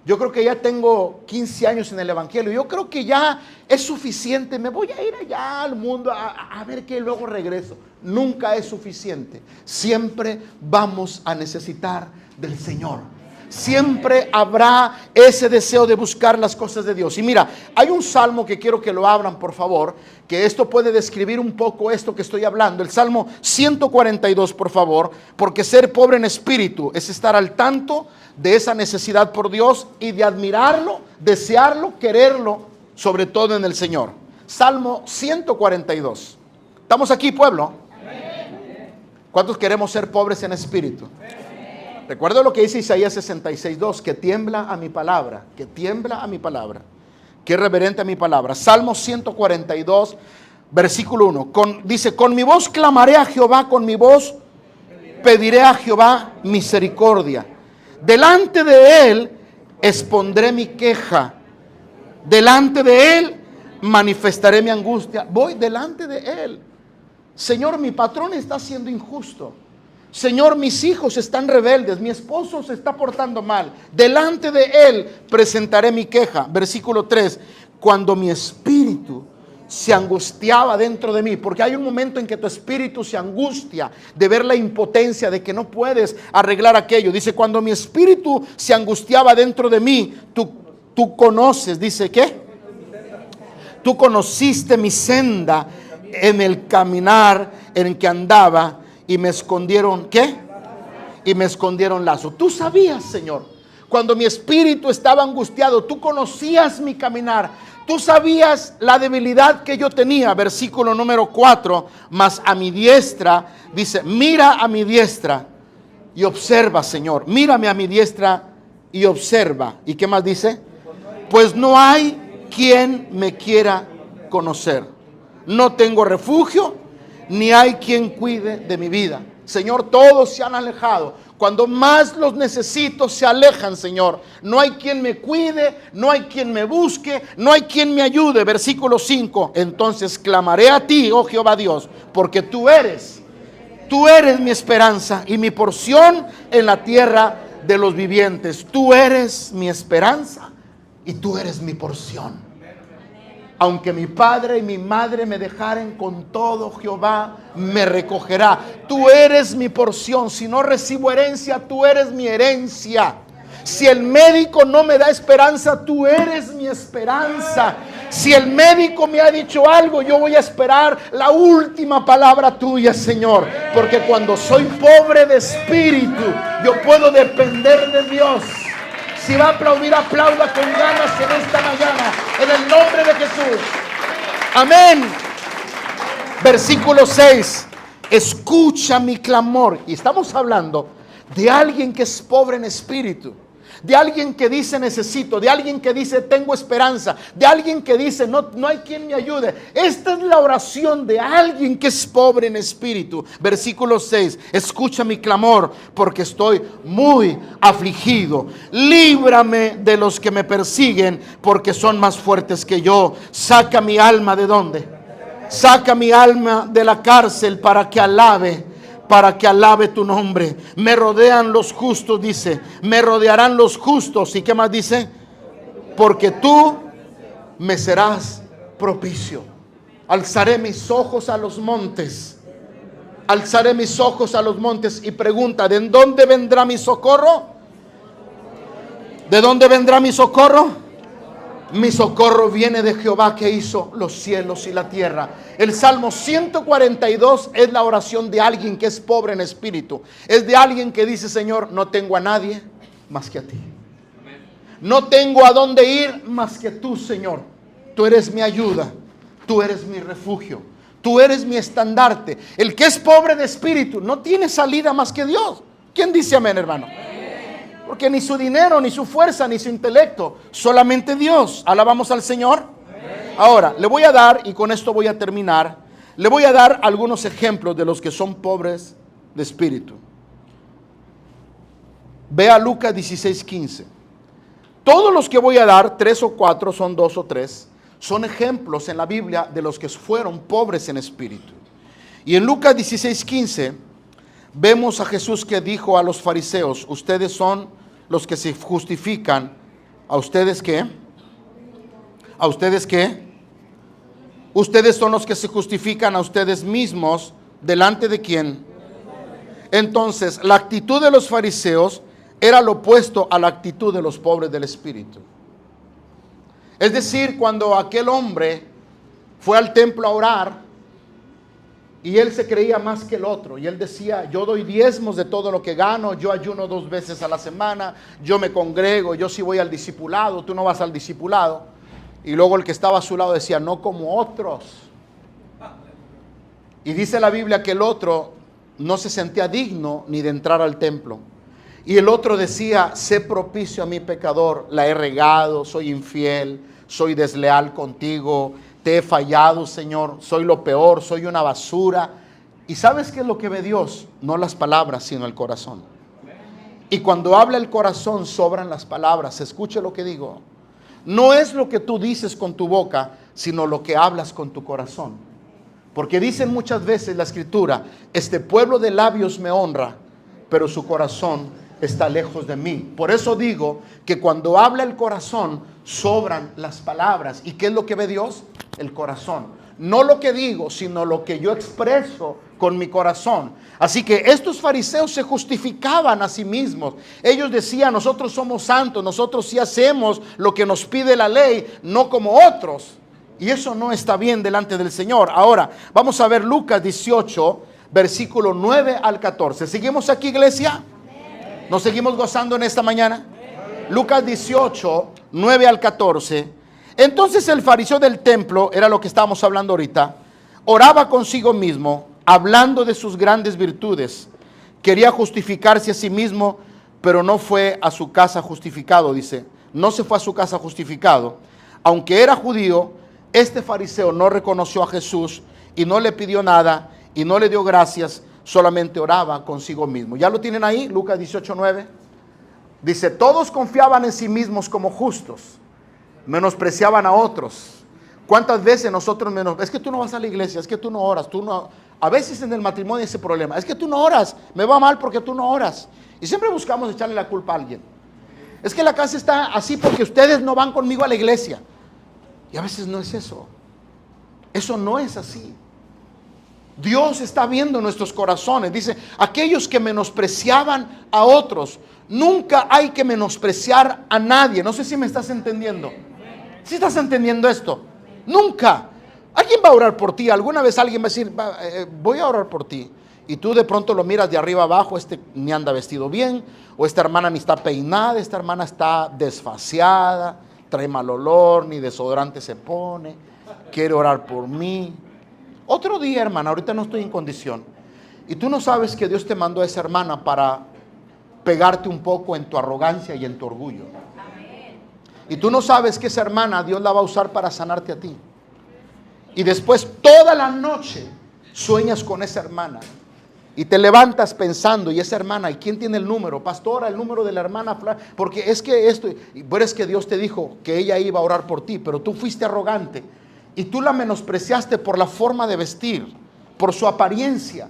Yo creo que ya tengo 15 años en el Evangelio. Yo creo que ya es suficiente. Me voy a ir allá al mundo a ver qué, luego regreso. Nunca es suficiente. Siempre vamos a necesitar del Señor. Siempre habrá ese deseo de buscar las cosas de Dios. Y mira, hay un salmo que quiero que lo abran, por favor, que esto puede describir un poco esto que estoy hablando. El Salmo 142, por favor, porque ser pobre en espíritu es estar al tanto de esa necesidad por Dios y de admirarlo, desearlo, quererlo, sobre todo en el Señor. Salmo 142. ¿Estamos aquí, pueblo? ¿Cuántos queremos ser pobres en espíritu? Recuerda lo que dice Isaías 66:2, que tiembla a mi palabra, que tiembla a mi palabra, que es reverente a mi palabra. Salmo 142, versículo 1, dice, con mi voz clamaré a Jehová, con mi voz pediré a Jehová misericordia. Delante de él expondré mi queja, delante de él manifestaré mi angustia. Voy delante de él. Señor, mi patrón está siendo injusto. Señor, mis hijos están rebeldes, mi esposo se está portando mal. Delante de él presentaré mi queja. Versículo 3, cuando mi espíritu se angustiaba dentro de mí, porque hay un momento en que tu espíritu se angustia de ver la impotencia, de que no puedes arreglar aquello. Dice, cuando mi espíritu se angustiaba dentro de mí, tú conoces, dice, ¿qué? Tú conociste mi senda en el caminar en que andaba, y me escondieron, ¿qué? Y me escondieron lazo. Tú sabías, Señor, cuando mi espíritu estaba angustiado, tú conocías mi caminar, tú sabías la debilidad que yo tenía. Versículo número 4, mas a mi diestra, dice, mira a mi diestra y observa, Señor, mírame a mi diestra y observa. ¿Y qué más dice? Pues no hay quien me quiera conocer. No tengo refugio, ni hay quien cuide de mi vida. Señor, todos se han alejado. Cuando más los necesito, se alejan, Señor. No hay quien me cuide, no hay quien me busque, no hay quien me ayude. Versículo 5. Entonces clamaré a ti, oh Jehová Dios, porque tú eres mi esperanza y mi porción en la tierra de los vivientes. Tú eres mi esperanza y tú eres mi porción. Aunque mi padre y mi madre me dejaren, con todo Jehová me recogerá. Tú eres mi porción. Si no recibo herencia, tú eres mi herencia. Si el médico no me da esperanza, tú eres mi esperanza. Si el médico me ha dicho algo, yo voy a esperar la última palabra tuya, Señor. Porque cuando soy pobre de espíritu, yo puedo depender de Dios. Si va a aplaudir, aplauda con ganas en esta mañana, en el nombre de Jesús. Amén. Versículo 6. Escucha mi clamor. Y estamos hablando de alguien que es pobre en espíritu, de alguien que dice necesito, de alguien que dice tengo esperanza, de alguien que dice no hay quien me ayude. Esta es la oración de alguien que es pobre en espíritu. Versículo 6, escucha mi clamor porque estoy muy afligido. Líbrame de los que me persiguen porque son más fuertes que yo. Saca mi alma ¿de dónde? Saca mi alma de la cárcel para que alabe tu nombre. Me rodean los justos, dice, me rodearán los justos. ¿Y qué más dice? Porque tú me serás propicio. Alzaré mis ojos a los montes. Alzaré mis ojos a los montes. Y pregunta, ¿de dónde vendrá mi socorro? ¿De dónde vendrá mi socorro? Mi socorro viene de Jehová que hizo los cielos y la tierra. El Salmo 142 es la oración de alguien que es pobre en espíritu. Es de alguien que dice: Señor, no tengo a nadie más que a ti. No tengo a dónde ir más que tú, Señor. Tú eres mi ayuda. Tú eres mi refugio. Tú eres mi estandarte. El que es pobre de espíritu no tiene salida más que Dios. ¿Quién dice amén, hermano? Porque ni su dinero, ni su fuerza, ni su intelecto, solamente Dios. Alabamos al Señor. Ahora, le voy a dar, y con esto voy a terminar, le voy a dar algunos ejemplos de los que son pobres de espíritu. Vea Lucas 16:15. Todos los que voy a dar, 3 o 4, son 2 o 3, son ejemplos en la Biblia de los que fueron pobres en espíritu. Y en Lucas 16:15 vemos a Jesús que dijo a los fariseos: ustedes son los que se justifican. ¿A ustedes qué? ¿A ustedes qué? Ustedes son los que se justifican a ustedes mismos. ¿Delante de quién? Entonces, la actitud de los fariseos era lo opuesto a la actitud de los pobres del espíritu. Es decir, cuando aquel hombre fue al templo a orar, y él se creía más que el otro, y él decía: yo doy diezmos de todo lo que gano, yo ayuno 2 veces a la semana, yo me congrego, yo sí voy al discipulado, tú no vas al discipulado. Y luego el que estaba a su lado decía: no como otros. Y dice la Biblia que el otro no se sentía digno ni de entrar al templo. Y el otro decía: sé propicio a mi pecador, la he regado, soy infiel, soy desleal contigo, te he fallado, Señor, soy lo peor, soy una basura. ¿Y sabes qué es lo que ve Dios? No las palabras, sino el corazón. Y cuando habla el corazón, sobran las palabras. Escuche lo que digo. No es lo que tú dices con tu boca, sino lo que hablas con tu corazón. Porque dicen muchas veces la Escritura: este pueblo de labios me honra, pero su corazón está lejos de mí. Por eso digo que cuando habla el corazón, sobran las palabras. ¿Y qué es lo que ve Dios? El corazón. No lo que digo, sino lo que yo expreso con mi corazón. Así que estos fariseos se justificaban a sí mismos. Ellos decían: nosotros somos santos, nosotros sí hacemos lo que nos pide la ley, no como otros. Y eso no está bien delante del Señor. Ahora, vamos a ver Lucas 18, versículo 9 al 14. ¿Seguimos aquí, iglesia? ¿Nos seguimos gozando en esta mañana? Lucas 18, 9 al 14. Entonces el fariseo del templo, era lo que estábamos hablando ahorita, oraba consigo mismo, hablando de sus grandes virtudes. Quería justificarse a sí mismo, pero no fue a su casa justificado, dice. No se fue a su casa justificado. Aunque era judío, este fariseo no reconoció a Jesús y no le pidió nada y no le dio gracias, solamente oraba consigo mismo. ¿Ya lo tienen ahí? Lucas 18, 9. Dice: todos confiaban en sí mismos como justos, menospreciaban a otros. ¿Cuántas veces nosotros es que tú no vas a la iglesia, es que tú no oras, tú no... A veces en el matrimonio ese problema, es que tú no oras, me va mal porque tú no oras. Y siempre buscamos echarle la culpa a alguien. Es que la casa está así porque ustedes no van conmigo a la iglesia. Y a veces no es eso. Eso no es así. Dios está viendo nuestros corazones. Dice: aquellos que menospreciaban a otros. Nunca hay que menospreciar a nadie. No sé si me estás entendiendo. ¿Sí estás entendiendo esto? Nunca. Alguien va a orar por ti. Alguna vez alguien va a decir: voy a orar por ti. Y tú de pronto lo miras de arriba abajo: este ni anda vestido bien, o esta hermana ni está peinada, esta hermana está desfaciada, trae mal olor, ni desodorante se pone, quiere orar por mí. Otro día, hermana, ahorita no estoy en condición. Y tú no sabes que Dios te mandó a esa hermana para pegarte un poco en tu arrogancia y en tu orgullo. Y tú no sabes que esa hermana Dios la va a usar para sanarte a ti. Y después toda la noche sueñas con esa hermana. Y te levantas pensando: y esa hermana, ¿y quién tiene el número? Pastora, el número de la hermana, porque es que esto, pero es que Dios te dijo que ella iba a orar por ti, pero tú fuiste arrogante. Y tú la menospreciaste por la forma de vestir, por su apariencia.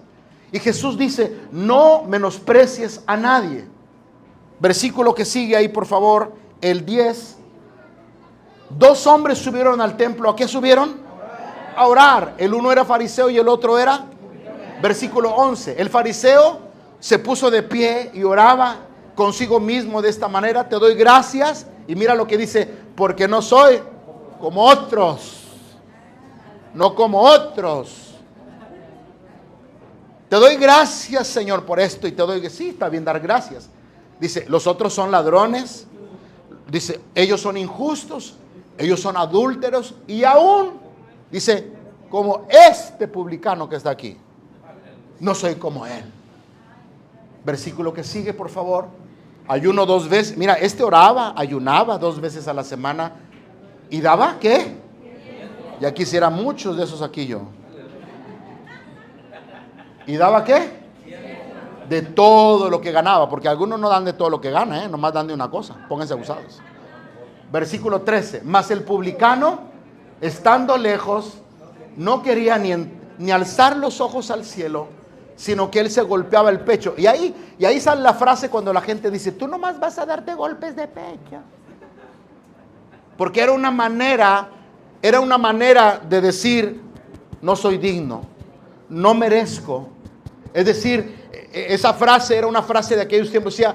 Y Jesús dice: no menosprecies a nadie. Versículo que sigue ahí, por favor, el 10. 2 hombres subieron al templo. ¿A qué subieron? A orar. El uno era fariseo y el otro era... Versículo 11. El fariseo se puso de pie y oraba consigo mismo de esta manera: te doy gracias. Y mira lo que dice: porque no soy como otros. No como otros. Te doy gracias, Señor, por esto. Y te doy que sí, está bien dar gracias. Dice, los otros son ladrones. Dice, ellos son injustos. Ellos son adúlteros. Y aún, dice, como este publicano que está aquí. No soy como él. Versículo que sigue, por favor. Ayuno 2 veces. Mira, este oraba, ayunaba 2 veces a la semana. ¿Y daba qué? Ya quisiera muchos de esos aquí yo. ¿Y daba qué? De todo lo que ganaba. Porque algunos no dan de todo lo que gana, nomás dan de una cosa. Pónganse abusados. Versículo 13. Mas el publicano, estando lejos, no quería ni alzar los ojos al cielo, sino que él se golpeaba el pecho. Y ahí sale la frase cuando la gente dice, tú nomás vas a darte golpes de pecho. Porque era una manera de decir, no soy digno, no merezco. Es decir, esa frase era una frase de aquellos tiempos, decía,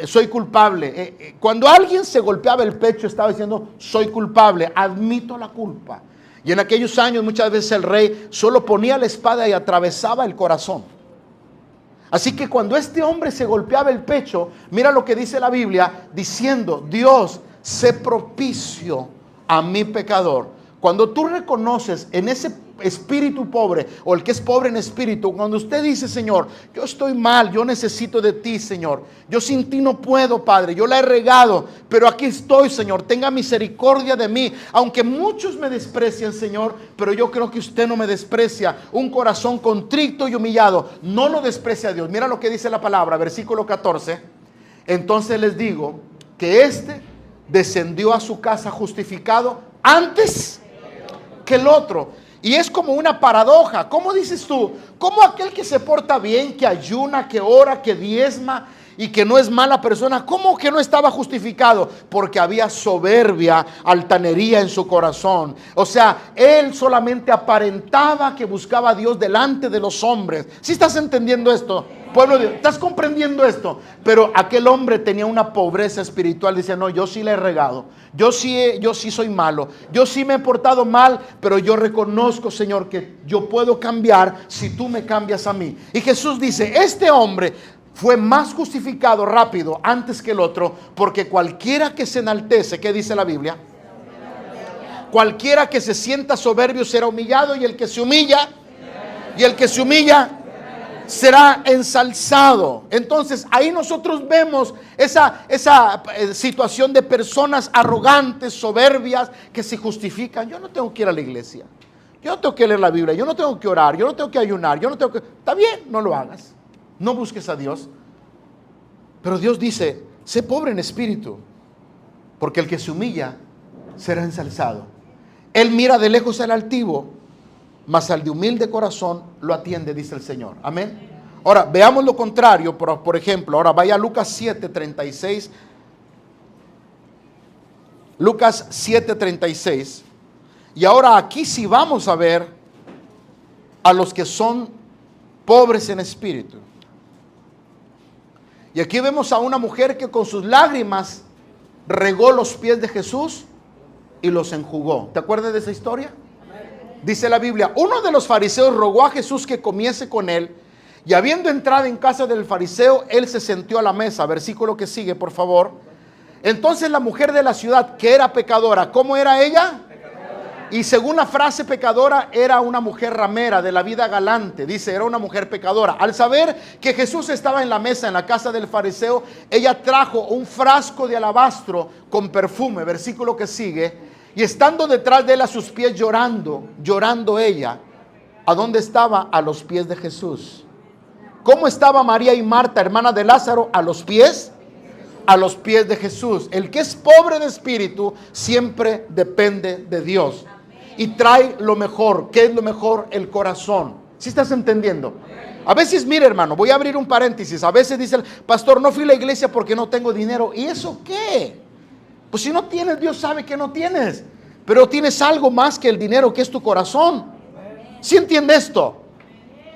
soy culpable. Cuando alguien se golpeaba el pecho, estaba diciendo, soy culpable, admito la culpa. Y en aquellos años muchas veces el rey solo ponía la espada y atravesaba el corazón. Así que cuando este hombre se golpeaba el pecho, mira lo que dice la Biblia, diciendo, Dios, sé propicio a mi pecador. Cuando tú reconoces en ese espíritu pobre, o el que es pobre en espíritu, cuando usted dice, Señor, yo estoy mal, yo necesito de ti, Señor, yo sin ti no puedo, Padre, yo la he regado, pero aquí estoy, Señor, tenga misericordia de mí, aunque muchos me desprecian, Señor, pero yo creo que usted no me desprecia. Un corazón contrito y humillado no lo desprecia a Dios. Mira lo que dice la palabra, versículo 14. Entonces les digo que este descendió a su casa justificado antes que el otro. Y es como una paradoja. ¿Cómo dices tú? ¿Cómo aquel que se porta bien, que ayuna, que ora, que diezma y que no es mala persona, cómo que no estaba justificado? Porque había soberbia, altanería en su corazón. O sea, él solamente aparentaba que buscaba a Dios delante de los hombres. ¿Sí estás entendiendo esto? Pueblo de Dios, ¿estás comprendiendo esto? Pero aquel hombre tenía una pobreza espiritual. Dice, no, yo sí le he regado, yo sí soy malo, yo sí me he portado mal, pero yo reconozco, Señor, que yo puedo cambiar si tú me cambias a mí. Y Jesús dice, este hombre fue más justificado rápido antes que el otro, porque cualquiera que se enaltece, ¿qué dice la Biblia? Cualquiera que se sienta soberbio será humillado, y el que se humilla será ensalzado. Entonces ahí nosotros vemos esa situación de personas arrogantes, soberbias, que se justifican. Yo no tengo que ir a la iglesia, yo no tengo que leer la Biblia, yo no tengo que orar, yo no tengo que ayunar, yo no tengo que... Está bien, no lo hagas, no busques a Dios. Pero Dios dice, sé pobre en espíritu, porque el que se humilla será ensalzado. Él mira de lejos al altivo, mas al de humilde corazón lo atiende, dice el Señor. Amén. Ahora, veamos lo contrario, por ejemplo. Ahora vaya a Lucas 7:36. Lucas 7:36. Y ahora aquí sí vamos a ver a los que son pobres en espíritu. Y aquí vemos a una mujer que con sus lágrimas regó los pies de Jesús y los enjugó. ¿Te acuerdas de esa historia? Dice la Biblia, uno de los fariseos rogó a Jesús que comiese con él, y habiendo entrado en casa del fariseo, él se sentó a la mesa. Versículo que sigue, por favor. Entonces la mujer de la ciudad, que era pecadora, ¿cómo era ella? Pecadora. Y según la frase pecadora, era una mujer ramera, de la vida galante. Dice, era una mujer pecadora. Al saber que Jesús estaba en la mesa en la casa del fariseo, ella trajo un frasco de alabastro con perfume. Versículo que sigue. Y estando detrás de él a sus pies llorando ella. ¿A dónde estaba? A los pies de Jesús. ¿Cómo estaba María y Marta, hermana de Lázaro? A los pies de Jesús. El que es pobre de espíritu siempre depende de Dios. Y trae lo mejor. ¿Qué es lo mejor? El corazón. ¿Sí estás entendiendo? A veces, mire hermano, voy a abrir un paréntesis. A veces dice el pastor, no fui a la iglesia porque no tengo dinero. ¿Y eso qué? Pues si no tienes, Dios sabe que no tienes. Pero tienes algo más que el dinero, que es tu corazón. ¿Sí entiende esto?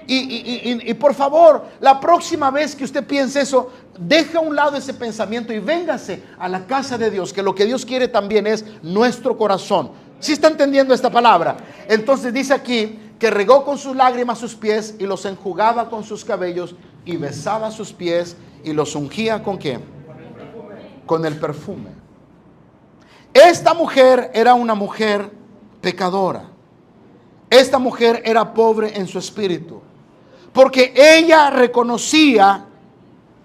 Y por favor, la próxima vez que usted piense eso, deje a un lado ese pensamiento y véngase a la casa de Dios, que lo que Dios quiere también es nuestro corazón. ¿Sí está entendiendo esta palabra? Entonces dice aquí que regó con sus lágrimas sus pies y los enjugaba con sus cabellos y besaba sus pies y los ungía ¿con qué? Con el perfume. Esta mujer era una mujer pecadora. Esta mujer era pobre en su espíritu, porque ella reconocía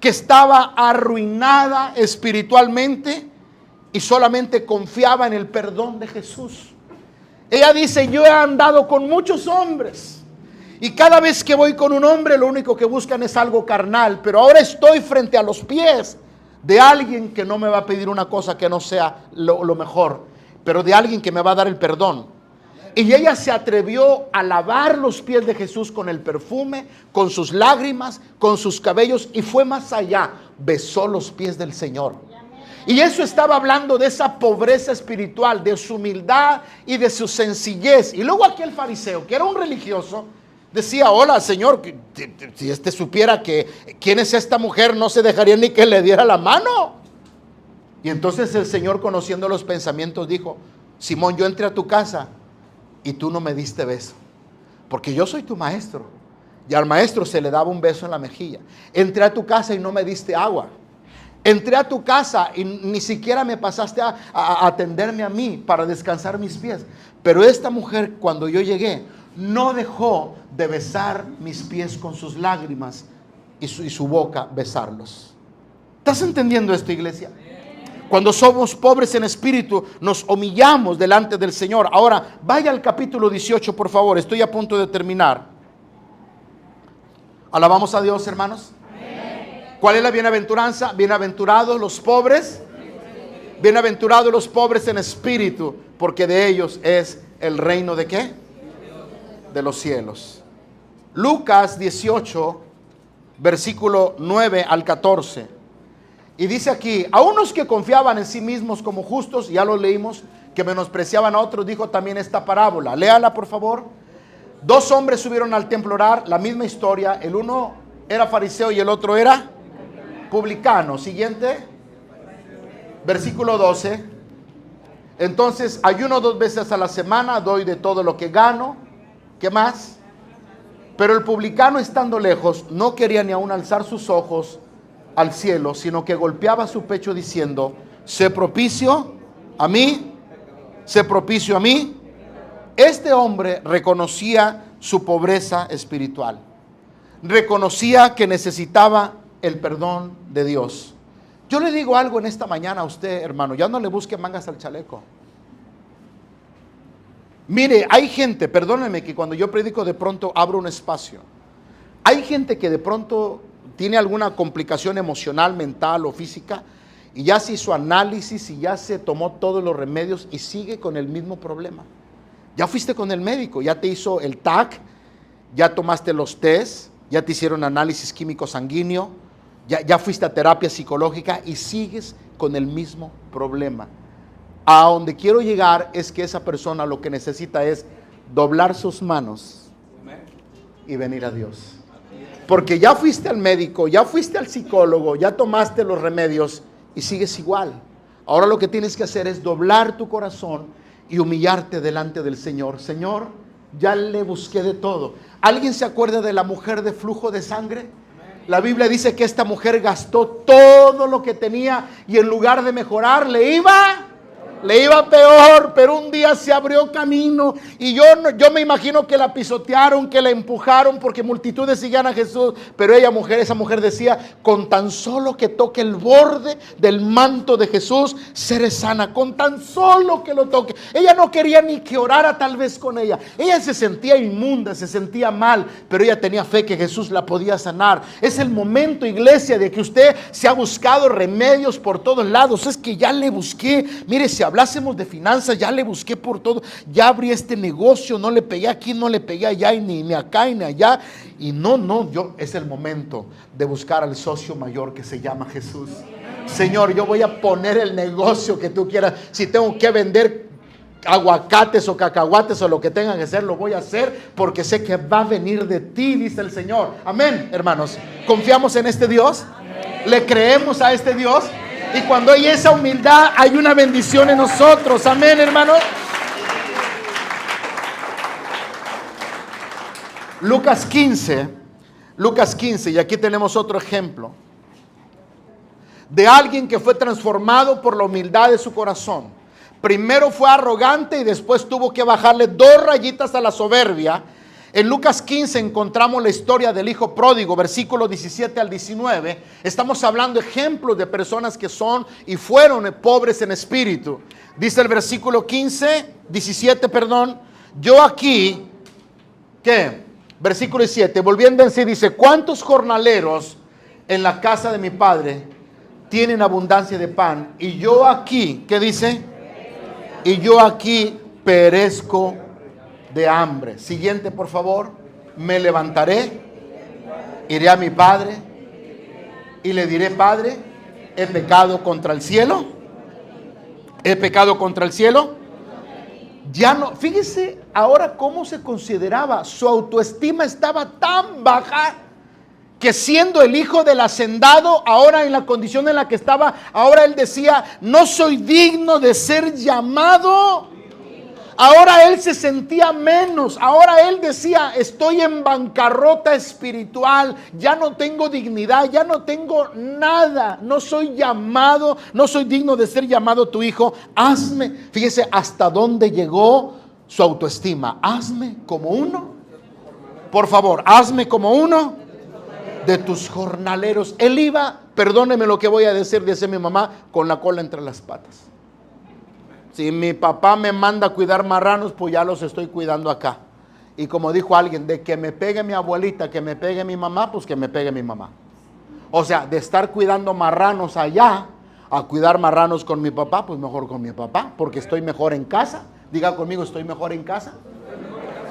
que estaba arruinada espiritualmente y solamente confiaba en el perdón de Jesús. Ella dice: yo he andado con muchos hombres y cada vez que voy con un hombre lo único que buscan es algo carnal, pero ahora estoy frente a los pies de alguien que no me va a pedir una cosa que no sea lo mejor, pero de alguien que me va a dar el perdón. Y ella se atrevió a lavar los pies de Jesús con el perfume, con sus lágrimas, con sus cabellos, y fue más allá, besó los pies del Señor. Y eso estaba hablando de esa pobreza espiritual, de su humildad y de su sencillez. Y luego aquel fariseo, que era un religioso, decía: hola, Señor, si este supiera que quién es esta mujer, no se dejaría ni que le diera la mano. Y entonces el Señor, conociendo los pensamientos, dijo: Simón, yo entré a tu casa y tú no me diste beso, porque yo soy tu maestro, y al maestro se le daba un beso en la mejilla. Entré a tu casa y no me diste agua. Entré a tu casa y ni siquiera me pasaste a atenderme a mí para descansar mis pies. Pero esta mujer, cuando yo llegué, no dejó de besar mis pies con sus lágrimas y su boca besarlos. ¿Estás entendiendo esto, iglesia? Cuando somos pobres en espíritu, nos humillamos delante del Señor. Ahora, vaya al capítulo 18, por favor. Estoy a punto de terminar. ¿Alabamos a Dios, hermanos? Amén. ¿Cuál es la bienaventuranza? Bienaventurados los pobres. Bienaventurados los pobres en espíritu, porque de ellos es el reino ¿de qué? De los cielos. Lucas 18, versículo 9 al 14. Y dice aquí: a unos que confiaban en sí mismos como justos, ya lo leímos, que menospreciaban a otros, dijo también esta parábola. Léala, por favor. 2 hombres subieron al templo a orar, la misma historia. El uno era fariseo y el otro era publicano. Siguiente. Versículo 12. Entonces, ayuno 2 veces a la semana, doy de todo lo que gano. ¿Qué más? Pero el publicano, estando lejos, no quería ni aún alzar sus ojos al cielo, sino que golpeaba su pecho diciendo: sé propicio a mí, sé propicio a mí. Este hombre reconocía su pobreza espiritual, reconocía que necesitaba el perdón de Dios. Yo le digo algo en esta mañana a usted, hermano: ya no le busque mangas al chaleco. Mire, hay gente, perdónenme que cuando yo predico de pronto abro un espacio. Hay gente que de pronto tiene alguna complicación emocional, mental o física, y ya se hizo análisis y ya se tomó todos los remedios y sigue con el mismo problema. Ya fuiste con el médico, ya te hizo el TAC, ya tomaste los test, ya te hicieron análisis químico sanguíneo, ya fuiste a terapia psicológica y sigues con el mismo problema. A donde quiero llegar es que esa persona lo que necesita es doblar sus manos y venir a Dios. Porque ya fuiste al médico, ya fuiste al psicólogo, ya tomaste los remedios y sigues igual. Ahora lo que tienes que hacer es doblar tu corazón y humillarte delante del Señor. Señor, ya le busqué de todo. ¿Alguien se acuerda de la mujer de flujo de sangre? La Biblia dice que esta mujer gastó todo lo que tenía y en lugar de mejorar le iba peor, pero un día se abrió camino y yo me imagino que la pisotearon, que la empujaron porque multitudes seguían a Jesús, pero esa mujer decía: con tan solo que toque el borde del manto de Jesús, seré sana, con tan solo que lo toque. Ella no quería ni que orara tal vez con ella. Ella se sentía inmunda, se sentía mal, pero ella tenía fe que Jesús la podía sanar. Es el momento, iglesia, de que usted se ha buscado remedios por todos lados. Es que ya le busqué, mire, si hablásemos de finanzas, ya le busqué por todo, ya abrí este negocio, no le pegué aquí, no le pegué allá, y ni acá, y ni allá, y es el momento de buscar al socio mayor que se llama Jesús. Señor, yo voy a poner el negocio que tú quieras, si tengo que vender aguacates o cacahuates o lo que tengan que ser, lo voy a hacer porque sé que va a venir de ti, dice el Señor. Amén, hermanos. ¿Confiamos en este Dios? ¿Le creemos a este Dios? Y cuando hay esa humildad, hay una bendición en nosotros. Amén, hermanos. Lucas 15, y aquí tenemos otro ejemplo de alguien que fue transformado por la humildad de su corazón. Primero fue arrogante y después tuvo que bajarle 2 rayitas a la soberbia. En Lucas 15 encontramos la historia del hijo pródigo, versículos 17 al 19. Estamos hablando ejemplos de personas que son y fueron pobres en espíritu. Dice el versículo 17, yo aquí, ¿qué? Versículo 7, volviendo en sí, dice, ¿cuántos jornaleros en la casa de mi padre tienen abundancia de pan? Y yo aquí, ¿qué dice? Y yo aquí perezco de hambre. Siguiente, por favor. Me levantaré, iré a mi padre y le diré, Padre, he pecado contra el cielo. He pecado contra el cielo. Ya no, fíjese ahora cómo se consideraba. Su autoestima estaba tan baja que siendo el hijo del hacendado, ahora en la condición en la que estaba, ahora él decía, no soy digno de ser llamado. Ahora él se sentía menos. Ahora él decía, estoy en bancarrota espiritual. Ya no tengo dignidad, ya no tengo nada. No soy llamado, no soy digno de ser llamado tu hijo. Hazme, fíjese hasta dónde llegó su autoestima. Hazme como uno. Por favor, hazme como uno de tus jornaleros. Él iba, perdóneme lo que voy a decir, dice mi mamá, con la cola entre las patas. Si mi papá me manda a cuidar marranos, pues ya los estoy cuidando acá. Y como dijo alguien, de que me pegue mi abuelita, que me pegue mi mamá, pues que me pegue mi mamá. O sea, de estar cuidando marranos allá, a cuidar marranos con mi papá, pues mejor con mi papá, porque estoy mejor en casa. Diga conmigo, estoy mejor en casa.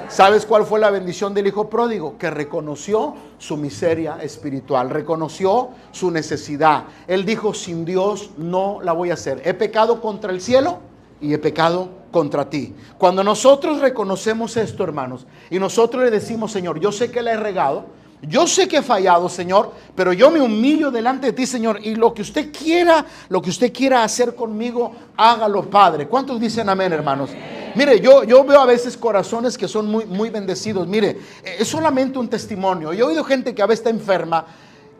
¿Sabes cuál fue la bendición del hijo pródigo? Que reconoció su miseria espiritual, reconoció su necesidad. Él dijo, sin Dios no la voy a hacer. He pecado contra el cielo y he pecado contra ti. Cuando nosotros reconocemos esto, hermanos, y nosotros le decimos, Señor, yo sé que la he regado, yo sé que he fallado, Señor, pero yo me humillo delante de ti, Señor, y lo que usted quiera hacer conmigo, hágalo, Padre. ¿Cuántos dicen amén, hermanos? Mire, yo veo a veces corazones que son muy, muy bendecidos. Mire, es solamente un testimonio. Yo he oído gente que a veces está enferma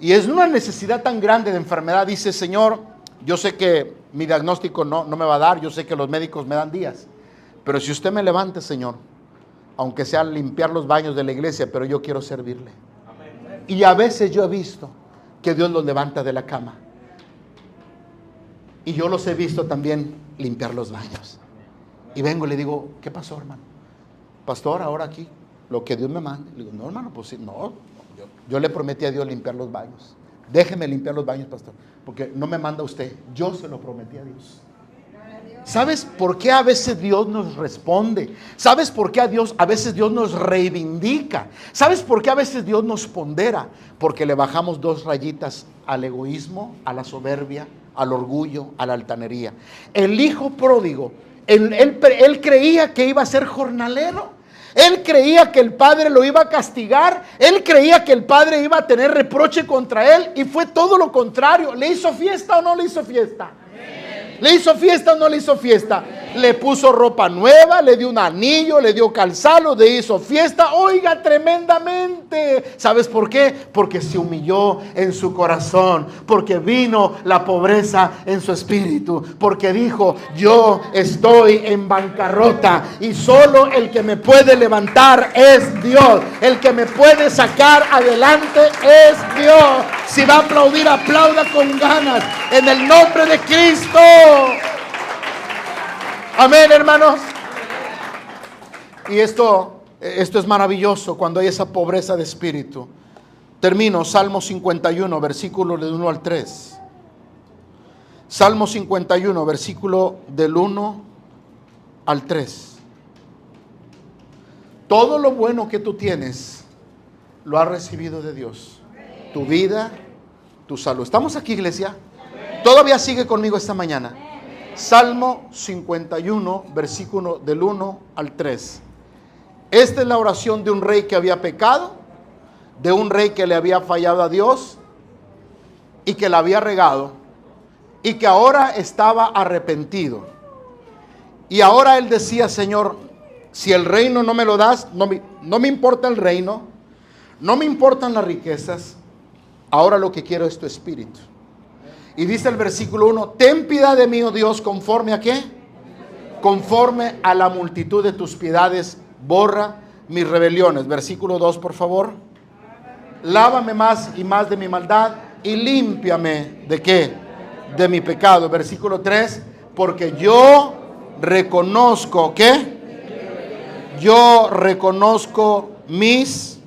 y es una necesidad tan grande de enfermedad. Dice, Señor, yo sé que mi diagnóstico no me va a dar, yo sé que los médicos me dan días, pero si usted me levante, Señor, aunque sea limpiar los baños de la iglesia, pero yo quiero servirle. Y a veces yo he visto que Dios los levanta de la cama. Y yo los he visto también limpiar los baños. Y vengo y le digo, ¿qué pasó, hermano? Pastor, ahora aquí, lo que Dios me mande. Le digo, no, hermano, pues sí, no. Yo le prometí a Dios limpiar los baños. Déjeme limpiar los baños, pastor, porque no me manda usted. Yo se lo prometí a Dios. ¿Sabes por qué a veces Dios nos responde? ¿Sabes por qué a veces Dios nos reivindica? ¿Sabes por qué a veces Dios nos pondera? Porque le bajamos 2 rayitas al egoísmo, a la soberbia, al orgullo, a la altanería. El hijo pródigo, él creía que iba a ser jornalero. Él creía que el padre lo iba a castigar. Él creía que el padre iba a tener reproche contra él. Y fue todo lo contrario. ¿Le hizo fiesta o no le hizo fiesta? ¿Le hizo fiesta o no le hizo fiesta? Le puso ropa nueva, le dio un anillo, le dio calzado, le hizo fiesta. Oiga, tremendamente. ¿Sabes por qué? Porque se humilló en su corazón. Porque vino la pobreza en su espíritu. Porque dijo, yo estoy en bancarrota y solo el que me puede levantar es Dios. El que me puede sacar adelante es Dios. Si va a aplaudir, aplauda con ganas. En el nombre de Cristo. Amén, hermanos. Y esto es maravilloso cuando hay esa pobreza de espíritu. Termino, Salmo 51, versículo del 1 al 3. Salmo 51, versículo del 1 al 3. Todo lo bueno que tú tienes, lo has recibido de Dios. Tu vida, tu salud. ¿Estamos aquí, iglesia? ¿Todavía sigue conmigo esta mañana? Salmo 51, versículo del 1 al 3. Esta es la oración de un rey que había pecado, de un rey que le había fallado a Dios y que la había regado y que ahora estaba arrepentido. Y ahora él decía: Señor, si el reino no me lo das, no me importa el reino, no me importan las riquezas, ahora lo que quiero es tu espíritu. Y dice el versículo 1: ten piedad de mí, oh Dios, ¿conforme a qué? Conforme a la multitud de tus piedades, borra mis rebeliones. Versículo 2, por favor. Lávame más y más de mi maldad y límpiame, ¿de qué? De mi pecado. Versículo 3, porque yo reconozco, ¿qué? Yo reconozco mis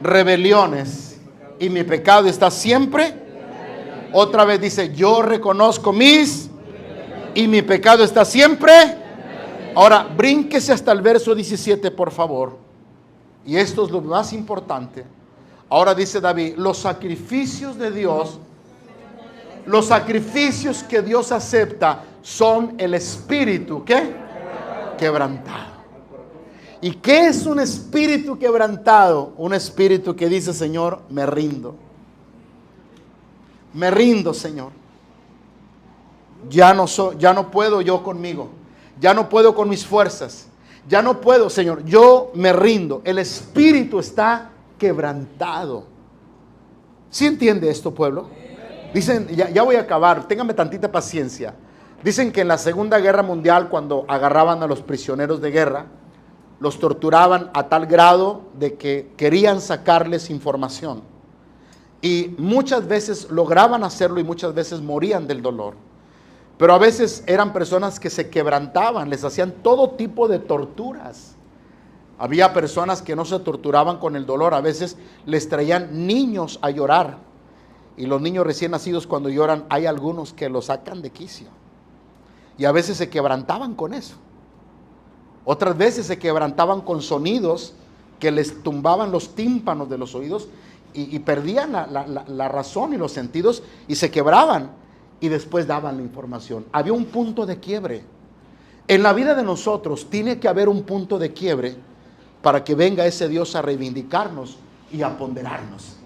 rebeliones y mi pecado está siempre. Otra vez dice: yo reconozco mis y mi pecado está siempre. Ahora brínquese hasta el verso 17, por favor. Y esto es lo más importante. Ahora dice David: los sacrificios de Dios, los sacrificios que Dios acepta son el espíritu, ¿qué? Quebrantado. ¿Y qué es un espíritu quebrantado? Un espíritu que dice: Señor, me rindo. Me rindo, Señor. Ya no puedo yo conmigo. Ya no puedo con mis fuerzas. Ya no puedo, Señor. Yo me rindo. El espíritu está quebrantado. ¿Sí entiende esto, pueblo? Dicen, ya voy a acabar, téngame tantita paciencia. Dicen que en la Segunda Guerra Mundial, cuando agarraban a los prisioneros de guerra, los torturaban a tal grado de que querían sacarles información. Y muchas veces lograban hacerlo y muchas veces morían del dolor. Pero a veces eran personas que se quebrantaban, les hacían todo tipo de torturas. Había personas que no se torturaban con el dolor, a veces les traían niños a llorar. Y los niños recién nacidos, cuando lloran, hay algunos que los sacan de quicio. Y a veces se quebrantaban con eso. Otras veces se quebrantaban con sonidos que les tumbaban los tímpanos de los oídos y perdían la razón y los sentidos y se quebraban y después daban la información. Había un punto de quiebre. En la vida de nosotros tiene que haber un punto de quiebre para que venga ese Dios a reivindicarnos y a ponderarnos.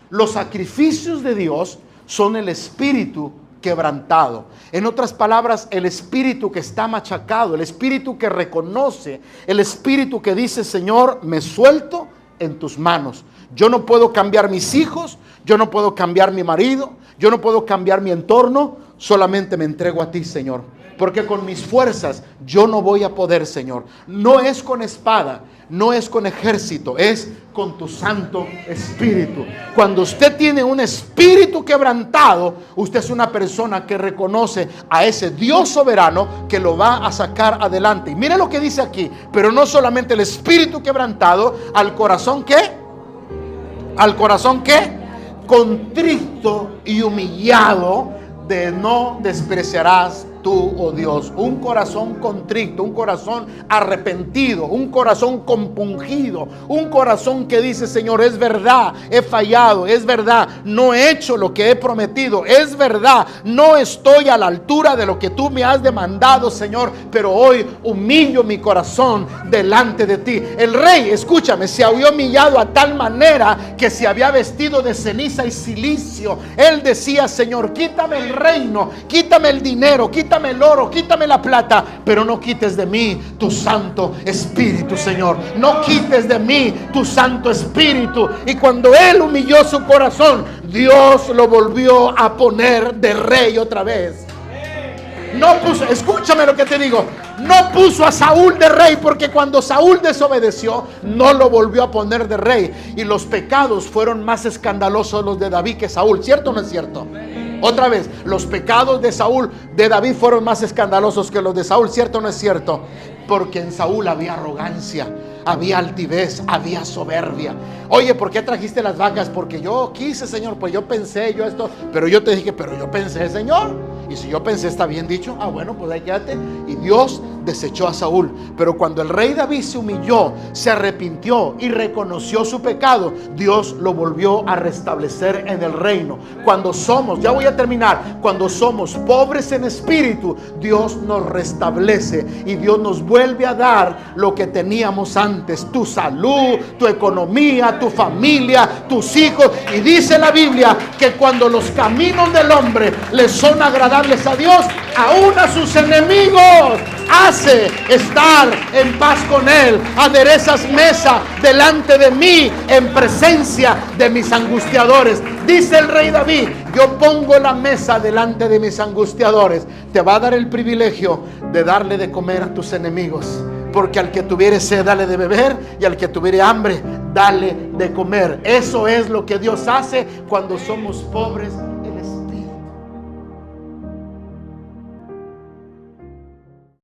Los sacrificios de Dios son el espíritu quebrantado. En otras palabras, el espíritu que está machacado, el espíritu que reconoce, el espíritu que dice: Señor, me suelto en tus manos. Yo no puedo cambiar mis hijos, yo no puedo cambiar mi marido, yo no puedo cambiar mi entorno, solamente me entrego a ti, Señor. Porque con mis fuerzas yo no voy a poder, Señor. No es con espada, no es con ejército, es con tu Santo Espíritu. Cuando usted tiene un espíritu quebrantado, usted es una persona que reconoce a ese Dios soberano que lo va a sacar adelante. Y mire lo que dice aquí: pero no solamente el espíritu quebrantado, al corazón ¿qué? Al corazón ¿qué? Contrito y humillado, de no despreciarás tú, oh Dios. Un corazón contrito, un corazón arrepentido, un corazón compungido, un corazón que dice: Señor, es verdad, he fallado, es verdad, no he hecho lo que he prometido, es verdad, no estoy a la altura de lo que tú me has demandado, Señor, pero hoy humillo mi corazón delante de ti. El rey, escúchame, se había humillado a tal manera que se había vestido de ceniza y silicio. Él decía: Señor, quítame el reino, quítame el dinero, quítame el oro, quítame la plata, pero no quites de mí tu Santo Espíritu, Señor. No quites de mí tu Santo Espíritu. Y cuando él humilló su corazón, Dios lo volvió a poner de rey otra vez. No puso, escúchame lo que te digo, no puso a Saúl de rey, porque cuando Saúl desobedeció, no lo volvió a poner de rey. Y los pecados fueron más escandalosos los de David que Saúl. ¿Cierto o no es cierto? Otra vez, los pecados de David fueron más escandalosos que los de Saúl. ¿Cierto o no es cierto? Porque en Saúl había arrogancia, había altivez, había soberbia. Oye, ¿por qué trajiste las vacas? Porque yo quise, Señor, pues yo pensé, yo esto. Pero yo te dije: pero yo pensé, Señor. Y si yo pensé, está bien dicho. Ah, bueno, pues ahí quédate. Y Dios desechó a Saúl. Pero cuando el rey David se humilló, se arrepintió y reconoció su pecado, Dios lo volvió a restablecer en el reino. Cuando somos, ya voy a terminar, cuando somos pobres en espíritu, Dios nos restablece y Dios nos vuelve a dar lo que teníamos antes: tu salud, tu economía, tu familia, tus hijos. Y dice la Biblia que cuando los caminos del hombre le son agradables a Dios, aún a sus enemigos hace estar en paz con él. Aderezas mesa delante de mí en presencia de mis angustiadores. Dice el rey David: yo pongo la mesa delante de mis angustiadores. Te va a dar el privilegio de darle de comer a tus enemigos. Porque al que tuviere sed, dale de beber, y al que tuviere hambre, dale de comer. Eso es lo que Dios hace cuando somos pobres